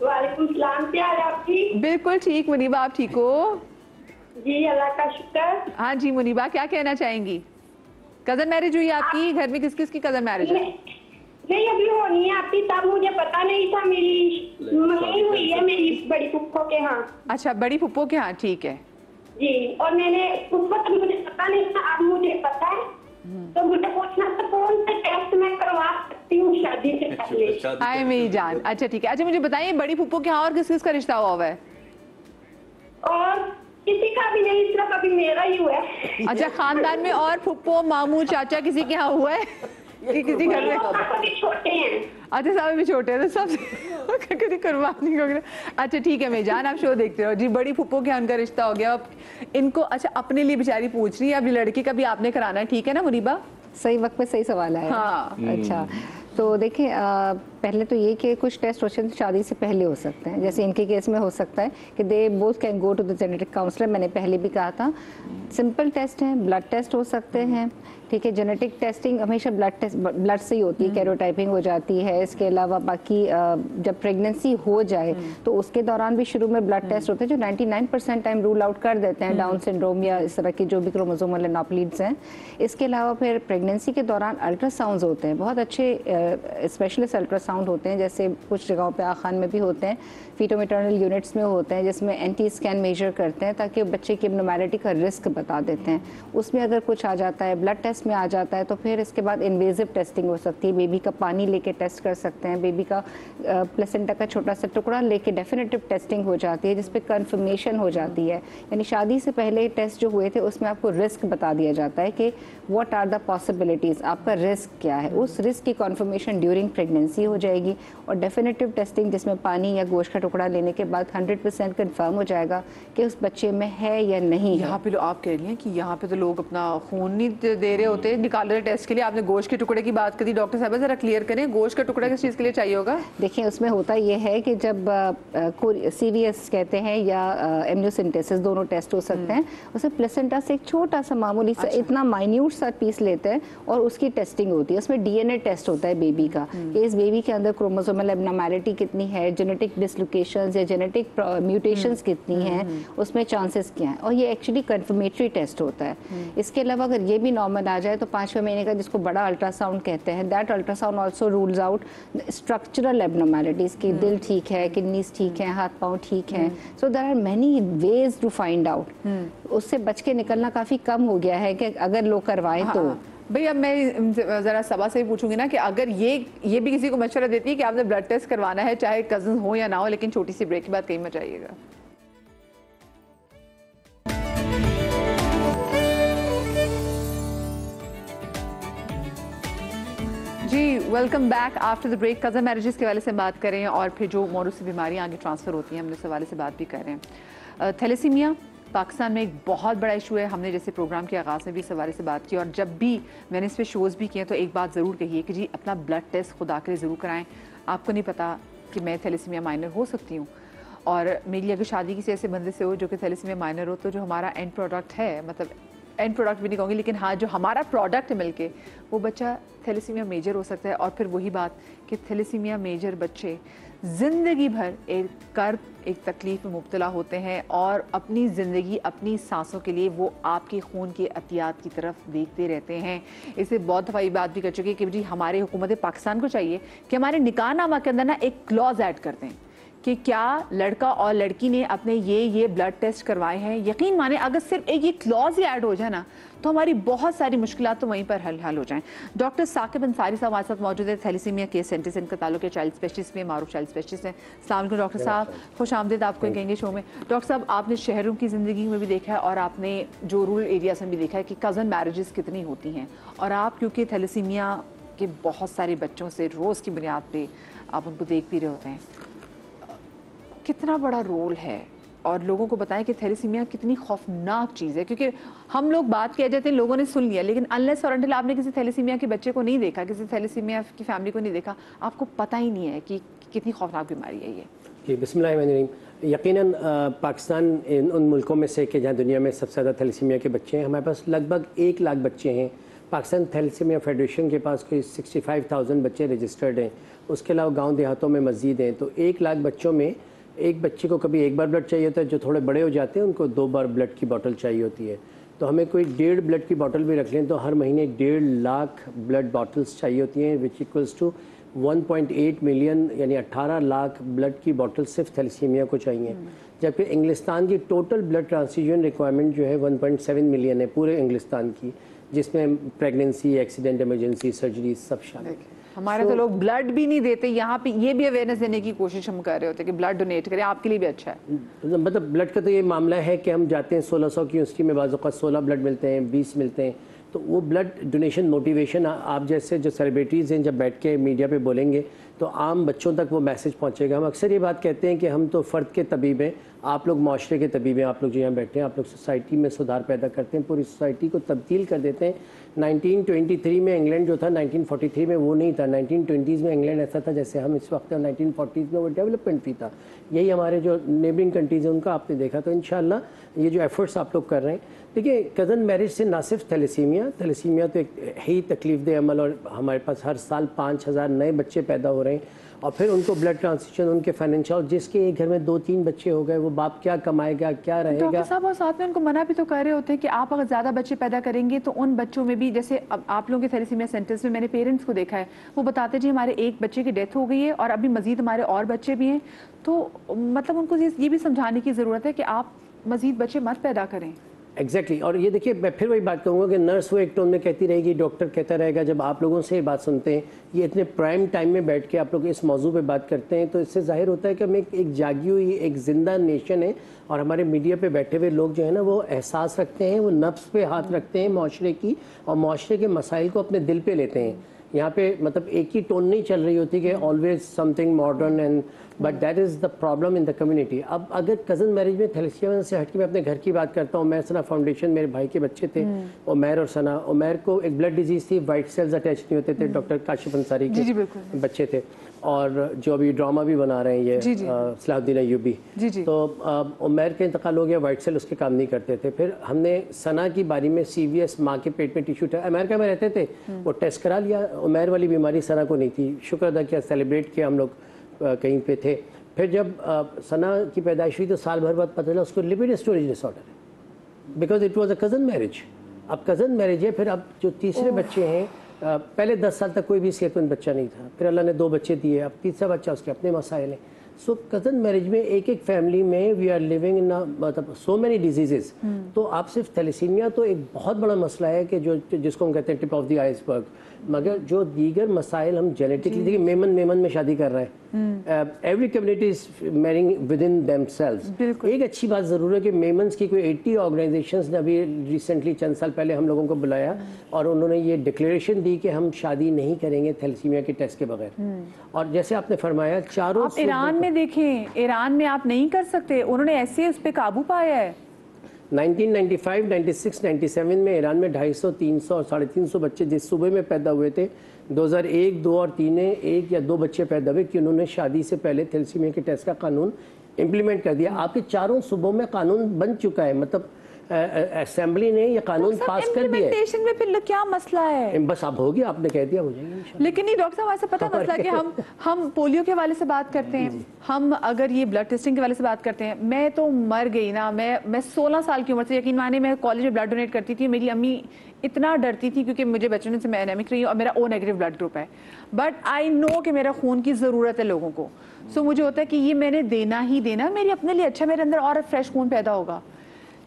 वालेकुम सलाम, क्या हाल है आपकी? बिल्कुल ठीक मुनीबा, आप ठीक हो? जी अल्लाह का शुक्र। हाँ जी मुनीबा, क्या कहना चाहेंगी? कजन मैरिज हुई आपकी? घर में किस किस की कजन मैरिज है? नहीं अभी होनी है आपकी, तब मुझे पता नहीं था। मेरी मम्मी हुई है, मेरी बड़ी फूफा फुप्पो के यहाँ। अच्छा, बड़ी फुप्पो के यहाँ, ठीक है जी। और मैंने उस वक्त मुझे पता नहीं था, अब मुझे पता है, तो मुझे पूछना था कौन से टेस्ट मैं करवा सकती हूँ शादी से पहले। हाय मेरी जान, अच्छा ठीक है। अच्छा मुझे बताइए, बड़ी फुप्पो के यहाँ और किस किस का रिश्ता हुआ है? और किसी का भी नहीं, सिर्फ अभी मेरा ही हुआ है। अच्छा, खानदान में और फुप्पो मामू चाचा किसी के यहाँ हुआ है कि किसी घर में? सभी छोटे हैं। अच्छा, सब भी छोटे हैं, तो सब कभी कुर्बानी वगैरह। अच्छा ठीक है मेरी जान, आप शो देखते रहो जी। बड़ी फुप्पो के यहाँ उनका रिश्ता हो गया। अब इनको, अच्छा अपने लिए बेचारी पूछ रही है, अभी लड़की का भी आपने कराना है, ठीक है ना मुनीबा? सही वक्त पे सही सवाल है। हाँ। अच्छा, तो देखिए पहले तो ये कि कुछ टेस्ट क्वेश्चन शादी से पहले हो सकते हैं। जैसे इनके केस में हो सकता है कि they both can go to the genetic counsellor. मैंने पहले भी कहा था, सिंपल टेस्ट हैं, ब्लड टेस्ट हो सकते हैं, ठीक है। जेनेटिक टेस्टिंग हमेशा ब्लड से ही होती है, कैरोटाइपिंग हो जाती है। इसके अलावा बाकी जब प्रेगनेंसी हो जाए तो उसके दौरान भी शुरू में ब्लड टेस्ट होते हैं जो 99% टाइम रूल आउट कर देते हैं डाउन सिंड्रोम या इस तरह की जो भी क्रोमोसोमल एनोप्लीड्स हैं। इसके अलावा फिर प्रेगनेंसी के दौरान अल्ट्रासाउंड्स होते हैं, बहुत अच्छे स्पेशलिस्ट अल्ट्रासाउंड होते हैं, जैसे कुछ जगहों पे आखान में भी होते हैं, फीटो मैटरनल यूनिट्स में होते हैं, जिसमें एंटी स्कैन मेजर करते हैं ताकि बच्चे की एब्नॉर्मैलिटी का रिस्क बता देते हैं। उसमें अगर कुछ आ जाता है, ब्लड टेस्ट में आ जाता है, तो फिर इसके बाद इन्वेजिव टेस्टिंग हो सकती है। बेबी का पानी लेके टेस्ट कर सकते हैं, बेबी का प्लेसेंटा का छोटा सा टुकड़ा लेके डेफिनेटिव टेस्टिंग हो जाती है, जिसपे कंफर्मेशन हो जाती है। यानी शादी से पहले टेस्ट जो हुए थे उसमें आपको रिस्क बता दिया जाता है कि व्हाट आर द पॉसिबिलिटीज़, आपका रिस्क क्या है। उस रिस्क की कन्फर्मेशन ड्यूरिंग प्रेगनेंसी हो जाएगी। और डेफिनेटिव टेस्टिंग जिसमें पानी या गोश्त का टुकड़ा लेने के बाद 100% कंफर्म हो जाएगा कि उस बच्चे में है या नहीं है। यहाँ पे आप कह रही हैं कि यहाँ पे तो लोग अपना खून नहीं दे रहे होते, निकाल रहे टेस्ट के लिए। आपने गोश्त के टुकड़े की बात करी, डॉक्टर साहब जरा क्लियर करें, गोश्त का टुकड़ा किस चीज़ के लिए चाहिए होगा? देखिए उसमें होता ये है कि जब CVS कहते हैं या एमनियोसेंटेसिस, दोनों टेस्ट हो सकते हैं। उसमें प्लेसेंटा से एक छोटा सा मामूली सा इतना माइन्यूट सा पीस लेते हैं और उसकी टेस्टिंग होती है। उसमें DNA टेस्ट होता है बेबी का, कि इस बेबी के अंदर क्रोमोसोमल एब्नॉर्मैलिटी कितनी है, जेनेटिक डिसलोकेशंस या जेनेटिक म्यूटेशंस कितनी हैं, उसमें चांसेस क्या हैं। और ये एक्चुअली कंफर्मेटरी टेस्ट होता है। इसके अलावा अगर ये भी नॉर्मल आ जाए तो 5वें महीने का, जिसको बड़ा अल्ट्रासाउंड कहते हैं, that ultrasound also rules out structural abnormalities की दिल ठीक है, किडनीज ठीक है, हाथ पाँव ठीक है। So there are many ways to find out. उससे बच के निकलना काफ़ी कम हो गया है कि अगर लोग करवाएं तो। भाई अब मैं ज़रा सबा से भी पूछूंगी ना कि अगर ये भी किसी को मशवरा देती है कि आपने ब्लड टेस्ट करवाना है, चाहे कजन हो या ना हो, लेकिन छोटी सी ब्रेक के बाद कहीं मत जाइएगा। जी welcome back after the break. Cousin marriages के हवाले से बात कर रहे हैं और फिर जो मौरूसी बीमारियां आगे ट्रांसफ़र होती हैं, हम इस हवाले से बात भी कर रहे हैं। थैलेसीमिया पाकिस्तान में एक बहुत बड़ा इशू है। हमने जैसे प्रोग्राम के आगाज़ में भी इस हवाले से बात की और जब भी मैंने इस पर शोज़ भी किए तो एक बात ज़रूर कही है कि जी अपना ब्लड टेस्ट खुदा के ज़रूर कराएं। आपको नहीं पता कि मैं थैलेसीमिया माइनर हो सकती हूँ, और मेरी अगर शादी किसी ऐसे बंदे से हो जो कि थैलेसीमिया माइनर हो, तो जो हमारा एंड प्रोडक्ट है, मतलब एंड प्रोडक्ट भी नहीं कहूँगी, लेकिन हाँ जो हमारा प्रोडक्ट है मिलके, वो बच्चा थैलेसीमिया मेजर हो सकता है। और फिर वही बात कि थैलेसीमिया मेजर बच्चे ज़िंदगी भर एक कर्ब, एक तकलीफ़ में मुब्तला होते हैं और अपनी ज़िंदगी, अपनी सांसों के लिए वो आपके खून की अतियात की तरफ देखते रहते हैं। इसे बहुत दफ़ा ये बात भी कर चुकी है कि जी हमारे हुकूमत पाकिस्तान को चाहिए कि हमारे निकाहनामा के अंदर ना एक क्लॉज ऐड कर दें कि क्या लड़का और लड़की ने अपने ये ब्लड टेस्ट करवाए हैं। यकीन माने अगर सिर्फ एक ये क्लॉज ही ऐड हो जाए ना, तो हमारी बहुत सारी मुश्किलात तो वहीं पर हल हो जाएं। डॉक्टर साकिब अंसारी साहब हमारे साथ मौजूद है, थैलेसीमिया केस सेंटर से इनका ताल्लुक है, चाइल्ड स्पेशलिस्ट में, मारूफ चाइल्ड स्पेशलिस्ट हैं। अस्सलाम वालेकुम डॉक्टर साहब, खुश आमदीद आपको कहेंगे शो में। डॉक्टर साहब, आपने शहरों की ज़िंदगी में भी देखा है और आपने जो रूरल एरियाज में भी देखा है कि कज़न मैरिजेस कितनी होती हैं, और आप क्योंकि थैलेसीमिया के बहुत सारे बच्चों से रोज़ की बुनियाद पर आप उनको देख भी रहे होते हैं, कितना बड़ा रोल है, और लोगों को बताएं कि थैलेसीमिया कितनी खौफनाक चीज़ है। क्योंकि हम लोग बात किया जाते हैं, लोगों ने सुन लिया, लेकिन अनलेस और अनटिल आपने किसी थैलेसीमिया के बच्चे को नहीं देखा, किसी थैलेसीमिया की फैमिली को नहीं देखा, आपको पता ही नहीं है कि कितनी खौफनाक बीमारी है ये। जी बिस्मिल्लाहिर्रहमानिर्रहीम। यकीनन पाकिस्तान उन मुल्कों में से कि जहाँ दुनिया में सबसे ज़्यादा थैलेसीमिया के बच्चे हैं। हमारे पास लगभग 1 लाख बच्चे हैं। पाकिस्तान थैलेसीमिया फेडरेशन के पास कोई 65,000 बच्चे रजिस्टर्ड हैं। उसके अलावा गाँव देहातों में मस्जिद हैं। तो 1 लाख बच्चों में एक बच्चे को कभी 1 बार ब्लड चाहिए होता है, जो थोड़े बड़े हो जाते हैं उनको 2 बार ब्लड की बोतल चाहिए होती है। तो हमें कोई 1.5 ब्लड की बोतल भी रख लें तो हर महीने 1.5 लाख ब्लड बॉटल्स चाहिए होती हैं, विच इक्वल्स टू 1.8 मिलियन यानी 18 लाख ब्लड की बॉटल सिर्फ थैलेसीमिया को चाहिए, जबकि इंग्लिस्तान की टोटल ब्लड ट्रांसफ्यूजन रिक्वायरमेंट जो है 1.7 मिलियन है पूरे इंग्लिस्तान की, जिसमें प्रेगनेंसी, एक्सीडेंट, इमरजेंसी, सर्जरी सब शामिल है। हमारे तो लोग ब्लड भी नहीं देते, यहाँ पे ये भी अवेयरनेस देने की कोशिश हम कर रहे होते हैं कि ब्लड डोनेट करें, आपके लिए भी अच्छा है। मतलब ब्लड का तो ये मामला है कि हम जाते हैं 1600 की यूनिवर्सिटी में, बाज़ औक़ात 16 ब्लड मिलते हैं, 20 मिलते हैं, तो वो ब्लड डोनेशन मोटिवेशन आप जैसे जो सेलिब्रिटीज़ हैं जब बैठ के मीडिया पे बोलेंगे तो आम बच्चों तक वो मैसेज पहुंचेगा। हम अक्सर ये बात कहते हैं कि हम तो फ़र्द के तबीब हैं, आप लोग माशरे के तबीब हैं, आप लोग जो यहाँ बैठे हैं, आप लोग सोसाइटी में सुधार पैदा करते हैं, पूरी सोसाइटी को तब्दील कर देते हैं। 1923 में इंग्लैंड जो था 1943 में वो नहीं था, 1920s में इंग्लैंड ऐसा था जैसे हम इस वक्त 1940s में वो डेवलपमेंट भी था। यही हमारे जो नेबरिंग कंट्रीज़ हैं उनका आपने देखा। तो इंशाल्लाह ये जो एफर्ट्स आप लोग कर रहे हैं, देखिए कज़न मैरिज से ना सिर्फ थैलेसीमिया तो एक है ही तकलीफ दे अमल, और हमारे पास हर साल 5000 नए बच्चे पैदा हो रहे हैं, और फिर उनको ब्लड ट्रांसफ्यूजन, उनके फाइनेंशियल, जिसके एक घर में 2-3 बच्चे हो गए वो बाप क्या कमाएगा, क्या रहेगा। डॉक्टर साहब और साथ में उनको मना भी तो कर रहे होते हैं कि आप अगर ज़्यादा बच्चे पैदा करेंगे तो उन बच्चों में भी, जैसे अब आप लोगों के थैलेसीमिया सेंटर्स में मैंने पेरेंट्स को देखा है, वो बताते जी हमारे एक बच्चे की डेथ हो गई है और अभी मजीद हमारे और बच्चे भी हैं, तो मतलब उनको ये भी समझाने की ज़रूरत है कि आप मजीद बच्चे मत पैदा करें। एग्जैक्टली और ये देखिए मैं फिर वही बात कहूँगा कि नर्स वो एक टोन में कहती रहेगी, डॉक्टर कहता रहेगा, जब आप लोगों से ये बात सुनते हैं, ये इतने प्राइम टाइम में बैठ के आप लोग इस मौजू पे बात करते हैं, तो इससे जाहिर होता है कि हम एक जागी हुई एक जिंदा नेशन है, और हमारे मीडिया पे बैठे हुए लोग जो है ना वो एहसास रखते हैं, वो नफ्स पे हाथ रखते हैं माशरे की, और माशरे के मसाइल को अपने दिल पे लेते हैं। यहाँ पे मतलब एक ही टोन नहीं चल रही होती कि always something modern and, but that is the problem in the community. अब अगर कज़न मैरिज में थैलेसीमिया से हट के मैं अपने घर की बात करता हूँ, मैं सना फाउंडेशन, मेरे भाई के बच्चे थे उमैर और सना। उमैर को एक ब्लड डिजीज़ थी, वाइट सेल्स अटैच नहीं होते थे, डॉक्टर काशिफ अंसारी के बच्चे थे, और जो अभी ड्रामा भी बना रहे हैं ये सलाहुद्दीन अय्यूबी, तो उमैर का इंतकाल हो गया, वाइट सेल उसके काम नहीं करते थे। फिर हमने सना की बारी में CVS माँ के पेट में टिश्यू था, अमेरिका में रहते थे, वो टेस्ट करा लिया, उमैर वाली बीमारी सना को नहीं थी, शुक्र अदा किया, सेलिब्रेट किया हम लोग, कहीं पे थे। फिर जब सना की पैदाइश हुई तो साल भर बाद पता चला उसको लिपिड स्टोरेज डिसऑर्डर है, because it was a cousin marriage. अब कज़न मैरिज है, फिर अब जो तीसरे बच्चे हैं, पहले 10 साल तक कोई भी सेहतमंद बच्चा नहीं था, फिर अल्लाह ने 2 बच्चे दिए, अब तीसरा बच्चा, उसके अपने मसाइल हैं। सो कज़न मैरिज में एक फैमिली में वी आर लिविंग इन मतलब सो मैनी डिजीजेस। तो आप सिर्फ थैलेसीमिया तो एक बहुत बड़ा मसला है कि जो जिसको हम कहते हैं टिप ऑफ द आइसबर्ग, मगर जो दीगर मसाइल हम जेनेटिकली, देखिए मेमन में शादी कर रहे हैं, every community is marrying with in themselves. एक अच्छी बात ज़रूर है कि मेमन्स की कोई 80 ऑर्गेनाइजेशंस ने अभी रिसेंटली चंद साल पहले हम लोगों को बुलाया और उन्होंने ये डिक्लेरेशन दी कि हम शादी नहीं करेंगे थैलेसीमिया के टेस्ट के बगैर। और जैसे आपने फरमाया, चारों आप ईरान में देखें, ईरान में आप नहीं कर सकते, उन्होंने ऐसे उस पर काबू पाया है। 1995, 96, 97 में ईरान में 250, 300 और 350 बच्चे जिस सूबे में पैदा हुए थे, 2001, 2 और 3 में 1 या 2 बच्चे पैदा हुए कि उन्होंने शादी से पहले थैलेसीमिया के टेस्ट का कानून इम्प्लीमेंट कर दिया। आपके चारों सूबों में कानून बन चुका है, मतलब असेंबली ने ये कानून पास कर दिया है। इम्प्लीमेंटेशन में फिर क्या मसला है? बस अब हो गया, आपने कह दिया, हो जाएगा। लेकिन नहीं डॉक्टर साहब, ऐसा पता मसला कि हम पोलियो के हवाले से बात करते हैं, हम अगर ये ब्लड टेस्टिंग के हवाले से बात करते हैं, मैं तो मर गई ना, मैं 16 साल की उम्र से, यकीन माने, मैं कॉलेज में ब्लड डोनेट करती थी। मेरी अम्मी इतना डरती थी क्योंकि मुझे बचपन से मैं एनेमिक रही हूँ और मेरा O नेगेटिव ब्लड ग्रुप है, बट आई नो कि मेरा खून की ज़रूरत है लोगों को। सो मुझे होता है कि ये मैंने देना ही देना, मेरी अपने लिए अच्छा, मेरे अंदर और फ्रेश खून पैदा होगा।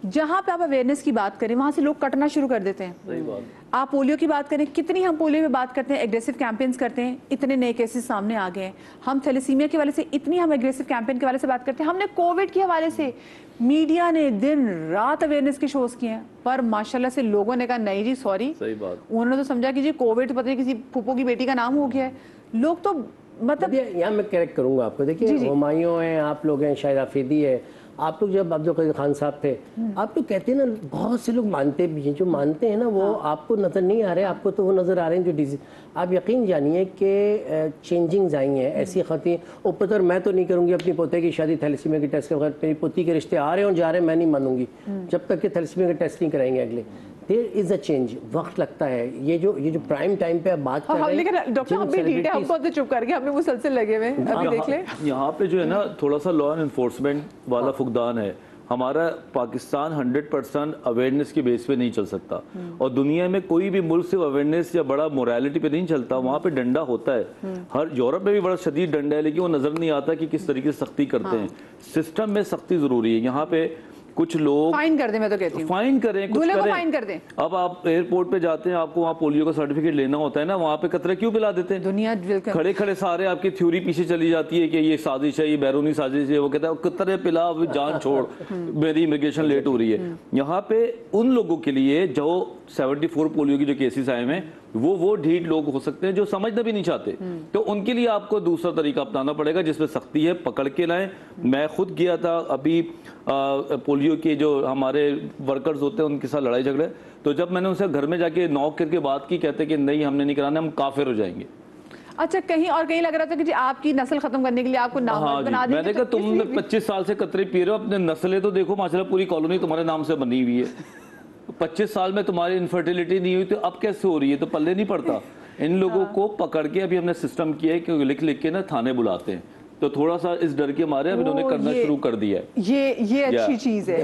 जहाँ पे आप अवेयरनेस की बात करें वहाँ से लोग कटना शुरू कर देते हैं। आप पोलियो की बात करें, कितनी हम पोलियो में बात करते हैं, एग्रेसिव कैंपेन्स करते हैं, इतने नए केसेस सामने आ गए हैं। हम थैलेसीमिया के हवाले से इतनी हम एग्रेसिव कैंपेन के हवाले से बात करते हैं। हमने कोविड के हवाले से मीडिया ने दिन रात अवेयरनेस के शोज किए हैं, पर माशाल्लाह से लोगों ने कहा नहीं जी सॉरी, उन्होंने तो समझा कि जी कोविड पता नहीं किसी फूफो की बेटी का नाम हो गया है। लोग तो मतलब यहाँ मैं करेक्ट करूँगा आपको, देखिए हुमायूं हैं, आप लोग हैं, शाहिद आफरीदी है, आप लोग जब अब्दुल कदीर खान साहब थे, आप लोग कहते हैं ना, बहुत से लोग मानते भी हैं, जो मानते हैं ना वो आपको नज़र नहीं आ रहे, आपको तो वो नज़र आ रहे हैं जो डिजीज। आप यकीन जानिए कि चेंजिंग्स आई हैं, ऐसी खती ऊपर मैं तो नहीं करूँगी अपनी पोते की शादी थैलेसीमिया के टेस्ट के बगैर, मेरी पोती के रिश्ते आ रहे हैं और जा रहे हैं, मैं नहीं मानूंगी जब तक कि थैलेसीमिया के टेस्ट नहीं कराएंगे अगले। देयर इज अ चेंज, वक्त लगता है। ये जो प्राइम टाइम पे आप बात कर रहे हैं, डॉक्टर हम भी ठीक है, हम बहुत चुप करके हमने मुसलसल लगे हुए, अभी देख ले। यहाँ पे जो है ना थोड़ा सा लॉ एंड एनफोर्समेंट वाला फुकदान है, हमारा पाकिस्तान 100% अवेयरनेस की बेस पे नहीं चल सकता, और दुनिया में कोई भी मुल्क सिर्फ अवेयरनेस या बड़ा मोरालिटी पे नहीं चलता, वहाँ पे डंडा होता है। हर यूरोप में भी बड़ा शदीद डंडा है, लेकिन वो नजर नहीं आता कि किस तरीके से सख्ती करते हैं। सिस्टम में सख्ती जरूरी है। यहाँ पे कुछ लोग फाइन कर दें, मैं तो कहती हूँ फाइन करें, कुछ दूल्हे को करें। फाइन कर दें। अब आप एयरपोर्ट पे जाते हैं, आपको वहाँ पोलियो का सर्टिफिकेट लेना होता है ना, वहाँ पे कतरे क्यों पिला देते हैं? दुनिया खड़े खड़े सारे आपकी थ्योरी पीछे चली जाती है कि ये साजिश है, ये बैरूनी साजिश है। वो कहता है कतरे पिला, अभी जान छोड़, मेरी इमिग्रेशन लेट हो रही है। यहाँ पे उन लोगों के लिए जो 74 पोलियो की जो केसेस आए हैं, वो ढीठ लोग हो सकते हैं जो समझना भी नहीं चाहते, तो उनके लिए आपको दूसरा तरीका अपनाना पड़ेगा जिसमें सख्ती है, पकड़ के लाएं। मैं खुद गया था अभी पोलियो के जो हमारे वर्कर्स होते हैं उनके साथ लड़ाई झगड़े, तो जब मैंने उनसे घर में जाके नॉक करके बात की, कहते कि नहीं हमने नहीं कराना, हम काफिर हो जाएंगे। अच्छा, कहीं और कहीं लग रहा था कि जी आपकी नस्ल खत्म करने के लिए आपको नाम हाँ बना देंगे। मैंने कहा तुम 25 साल से कतरे पी रहे हो, अपने नस्लें तो देखो, माशाल्लाह पूरी कॉलोनी तुम्हारे नाम से बनी हुई है। 25 साल में तुम्हारी इनफर्टिलिटी नहीं हुई तो अब कैसे हो रही है? तो पल्ले नहीं पड़ता। इन लोगों को पकड़ के अभी हमने सिस्टम किया है कि लिख लिख के ना थाने बुलाते हैं, तो थोड़ा सा इस डर के मारे अब इन्होंने करना शुरू कर दिया है। ये अच्छी चीज है।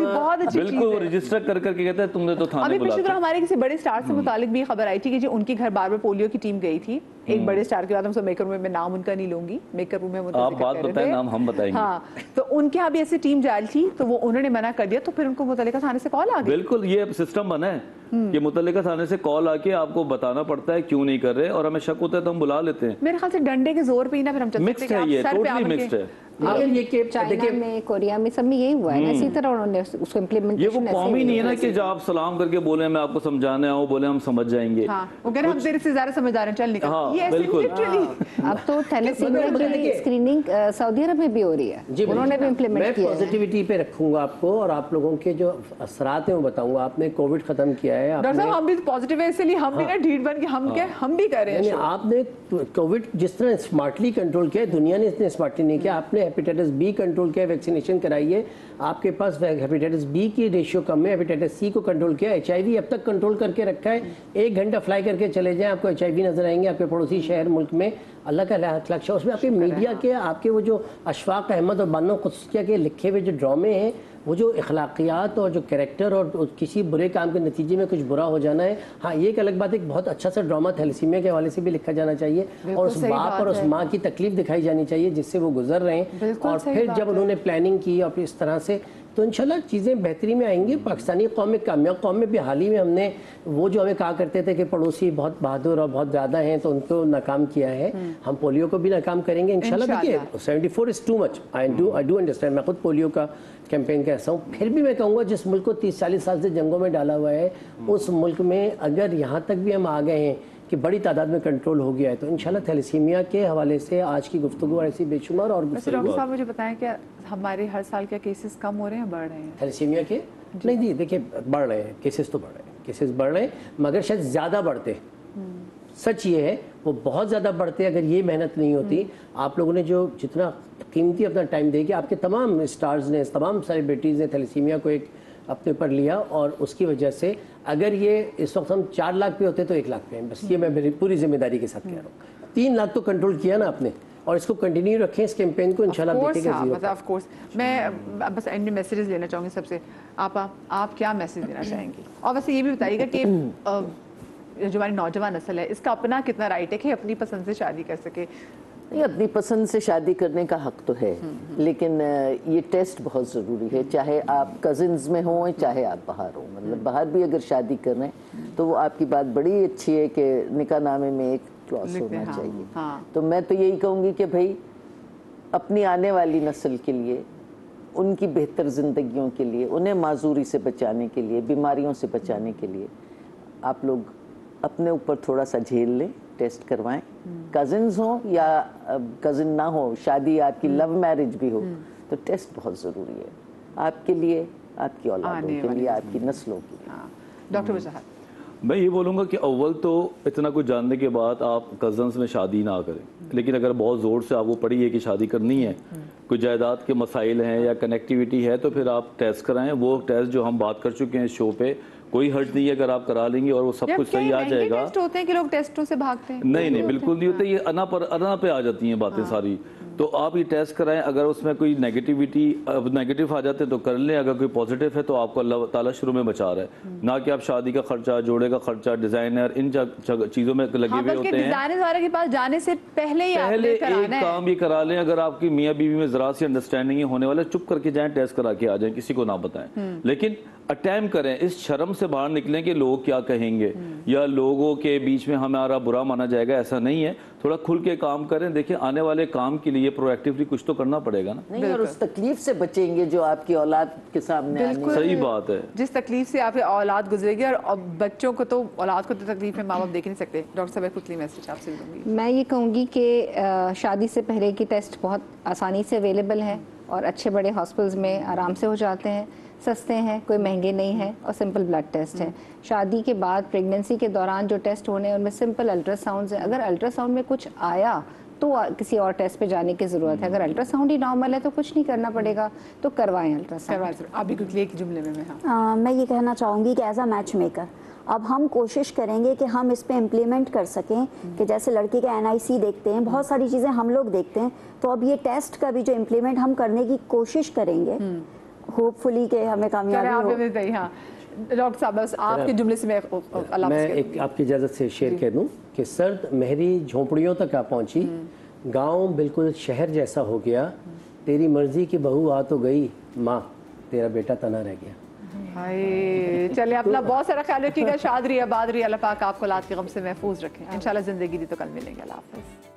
बहुत अच्छी चीज बिल्कुल, है। रजिस्टर कर करके कहता है तुमने तो थाने अभी पिछली बुलाते। हमारे किसी बड़े स्टार से मुतालिक भी खबर आई थी कि जी उनके घर बार बार पोलियो की टीम गई थी। एक बड़े स्टार के बाद हम मेकर रूम में, नाम उनका नहीं लूंगी, मेकर रूम में आप बात बताएं, नाम हम बताएंगे। हाँ, तो उनके यहाँ भी ऐसी टीम जायल थी, तो वो उन्होंने मना कर दिया, तो फिर उनको मुतल्लिका थाने से कॉल आ गई। बिल्कुल, ये सिस्टम बना है कि मुतल्लिका थाने से कॉल आके आपको बताना पड़ता है क्यों नहीं कर रहे, और हमें शक होता है तो हम बुला लेते हैं। मेरे ख्याल से डंडे के जोर पे ही ना फिर हम चलते मिक्स्ड है, ये टोटली मिक्स्ड है। लेकिन ये कि चाइना में, कोरिया में, सब में यही हुआ है ना, इसी तरह उन्होंने उसको इम्प्लीमेंट। ये वो कौम ही नहीं है ना कि जब आप सलाम करके बोले मैं आपको समझाने आऊँ, बोले हम समझ जाएंगे। हाँ, वो कह रहे हैं हम तेरे से ज्यादा समझदार हैं, चल निकल। हाँ, ये ऐसे बिल्कुल। literally- अब तो थैलेसीमिया की स्क्रीनिंग सऊदी अरब में भी हो रही है, जी उन्होंने भी इम्प्लीमेंट मैं किया है। पॉजिटिविटी पे रखूंगा आपको, और आप लोगों के जो असरात हैं वो बताऊंगा। आपने कोविड खत्म किया है, डॉक्टर साहब हम भी पॉजिटिव है, इसलिए हम भी ना ढीठ बन के हम भी कर रहे हैं। आपने कोविड जिस तरह स्मार्टली कंट्रोल किया है, दुनिया ने इतने स्मार्टली नहीं किया। आपने हेपेटाइटिस बी कंट्रोल किया, वैक्सीनेशन कराई है, आपके पास हेपेटाइटिस बी की रेशियो कम है, हेपेटाइटिस सी को कंट्रोल किया, HIV अब तक कंट्रोल करके रखा है। 1 घंटा फ्लाई करके चले जाएं, आपको HIV नजर आएंगे आपके पड़ोसी शहर मुल्क में। अल्लाह का लाख है। उसमें आपके मीडिया के, आपके वो जो अशफाक अहमद और बानो कुदसिया के लिखे हुए जो ड्रामे हैं, वो जो अखलाकियात और जो कैरेक्टर और किसी बुरे काम के नतीजे में कुछ बुरा हो जाना है। हाँ, ये एक अलग बात, एक बहुत अच्छा सा ड्रामा थैलेसीमिया के हवाले से भी लिखा जाना चाहिए, और उस बाप और उस माँ की तकलीफ दिखाई जानी चाहिए जिससे वो गुजर रहे हैं। और फिर जब उन्होंने प्लानिंग की और इस तरह से, तो इंशाल्लाह चीज़ें बेहतरी में आएंगी। पाकिस्तानी कौम में, कामयाब कौम में भी हाल ही में हमने वो जो हमें कहा करते थे कि पड़ोसी बहुत बहादुर और बहुत ज़्यादा हैं, तो उनको नाकाम किया है। हम पोलियो को भी नाकाम करेंगे इंशाल्लाह। देखिए 74 is too much, I do understand. मैं खुद पोलियो का कैंपेन कर हूँ, फिर भी मैं कहूँगा जिस मुल्क को 30-40 साल से जंगों में डाला हुआ है, उस मुल्क में अगर यहाँ तक भी हम आ गए हैं कि बड़ी तादाद में कंट्रोल हो गया है, तो इंशाल्लाह थैलेसीमिया के हवाले से आज की गुफ्तगू ऐसी बेशुमार और डॉक्टर साहब मुझे बताएं कि हमारे हर साल क्या केसेस कम हो रहे हैं, बढ़ रहे हैं? थैलेसीमिया के नहीं जी, देखिए बढ़ रहे हैं केसेस, तो बढ़ रहे हैं, केसेस बढ़ रहे हैं, मगर शायद ज़्यादा बढ़ते। सच ये है वो बहुत ज़्यादा बढ़ते अगर ये मेहनत नहीं होती। आप लोगों ने जो जितना कीमती अपना टाइम दे के, आपके तमाम स्टार्स ने, तमाम सेलिब्रिटीज़ ने थैलेसीमिया को एक अपने ऊपर लिया, और उसकी वजह से अगर ये इस वक्त हम 4 लाख पे होते तो 1 लाख पे हैं। बस ये मैं मेरी पूरी जिम्मेदारी के साथ कह रहा हूँ। 3 लाख तो कंट्रोल किया ना आपने, और इसको कंटिन्यू रखें इस कैंपेन को, इंशाल्लाह देखेंगे ज़ीरो। मतलब ऑफ कोर्स मैं बस एंड में मैसेजेस लेना चाहूँगी सबसे। आप क्या मैसेज देना चाहेंगी? और वैसे ये भी बताइएगा कि जो हमारी नौजवान नस्ल है, इसका अपना कितना राइट है कि अपनी पसंद से शादी कर सके? ये अपनी पसंद से शादी करने का हक तो है, लेकिन ये टेस्ट बहुत ज़रूरी है, चाहे आप कजिन्स में हों चाहे आप बाहर हों। मतलब बाहर भी अगर शादी कर रहे हैं तो वो आपकी बात बड़ी अच्छी है कि निकाहनामे में एक क्लॉज होना चाहिए। तो मैं तो यही कहूँगी कि भाई अपनी आने वाली नस्ल के लिए, उनकी बेहतर ज़िंदगियों के लिए, उन्हें माजूरी से बचाने के लिए, बीमारियों से बचाने के लिए आप लोग अपने ऊपर थोड़ा सा झेल लें, टेस्ट करवाएं। कजिन्स हो या कजिन ना हो, शादी आपकी लव मैरिज भी हो, तो टेस्ट बहुत ज़रूरी है आपके लिए, आपकी औलादों के लिए, आपकी नस्लों के लिए। डॉक्टर वजाहत, मैं ये बोलूँगा कि अव्वल तो इतना कुछ जानने के बाद आप कज़न्स में शादी ना करें, लेकिन अगर बहुत ज़ोर से आपको पड़ी है कि शादी करनी है, कोई जायदाद के मसाइल हैं या कनेक्टिविटी है, तो फिर आप टेस्ट कराएं। वो टेस्ट जो हम बात कर चुके हैं शो पे, कोई हर्ज नहीं है अगर आप करा लेंगे और वो सब कुछ सही आ जाएगा। टेस्ट होते हैं कि लोग टेस्टों से भागते हैं? नहीं, बिल्कुल नहीं होते। ये अना पे आ जाती हैं बातें सारी। तो आप ये टेस्ट कराएं, अगर उसमें कोई नेगेटिव आ जाते तो कर लें, अगर कोई पॉजिटिव है तो आपको अल्लाह ताला शुरू में बचा रहा है, ना कि आप शादी का खर्चा, जोड़े का खर्चा, डिजाइनर, इन चीजों में लगे हुए होते हैं। डिजाइनर वाले के पास जाने से पहले ही पहले एक काम ये करा लें, अगर आपकी मियाँ बीवी में जरा सी अंडरस्टैंडिंग होने वाला, चुप करके जाएं, टेस्ट करा के आ जाएं, किसी को ना बताएं, लेकिन अटेम्प्ट करें, इस शर्म से बाहर निकलें कि लोग क्या कहेंगे या लोगों के बीच में हमारा बुरा माना जाएगा, ऐसा नहीं है। थोड़ा खुल के काम करें। देखिए आने वाले काम के लिए प्रोएक्टिवली कुछ तो करना पड़ेगा ना। नहीं, और उस तकलीफ से बचेंगे जो आपकी औलाद के सामने आनी है। सही बात है, जिस तकलीफ से आपकी औलाद गुजरेगी, और बच्चों को तो, औलाद को तो तकलीफ में माँ बाप देख नहीं सकते। डॉक्टर साहब कुछ मैसेज आपसे दूंगी। मैं ये कहूँगी कि शादी से पहले की टेस्ट बहुत आसानी से अवेलेबल है और अच्छे बड़े हॉस्पिटल्स में आराम से हो जाते हैं, सस्ते हैं, कोई महंगे नहीं हैं और सिंपल ब्लड टेस्ट है। शादी के बाद प्रेगनेंसी के दौरान जो टेस्ट होने हैं उनमें सिंपल अल्ट्रासाउंड है। अगर अल्ट्रासाउंड में कुछ आया तो किसी और टेस्ट पे जाने की ज़रूरत है। अगर अल्ट्रासाउंड ही नॉर्मल है तो कुछ नहीं करना पड़ेगा, तो करवाएं अल्ट्रासाउंड। आप भी कुछ एक जुमले में मैं मैं ये कहना चाहूँगी कि एज अ मैच मेकर अब हम कोशिश करेंगे कि हम इस पे इम्प्लीमेंट कर सकें कि जैसे लड़की का NIC देखते हैं, बहुत सारी चीज़ें हम लोग देखते हैं, तो अब ये टेस्ट का भी जो इम्प्लीमेंट हम करने की कोशिश करेंगे, होपफुली कि हमें कामयाबी हो। हाँ डॉक्टर साहब, बस आपके जुमले से मैं एक आपकी इजाज़त से शेयर कर दूं कि सर्द महरी झोंपड़ियों तक आ पहुंची, गांव बिल्कुल शहर जैसा हो गया, तेरी मर्जी की बहू आ तो गई, माँ तेरा बेटा तना रह गया। हाय, चलिए अपना बहुत सारा ख्याल रखिएगा। शाद रही, आबाद रही, अल्लाह पाक आपको औलाद के गम से महफूज रखें। इंशाल्लाह ज़िंदगी दी तो कल मिलेंगे। अल्लाह हाफ़िज़।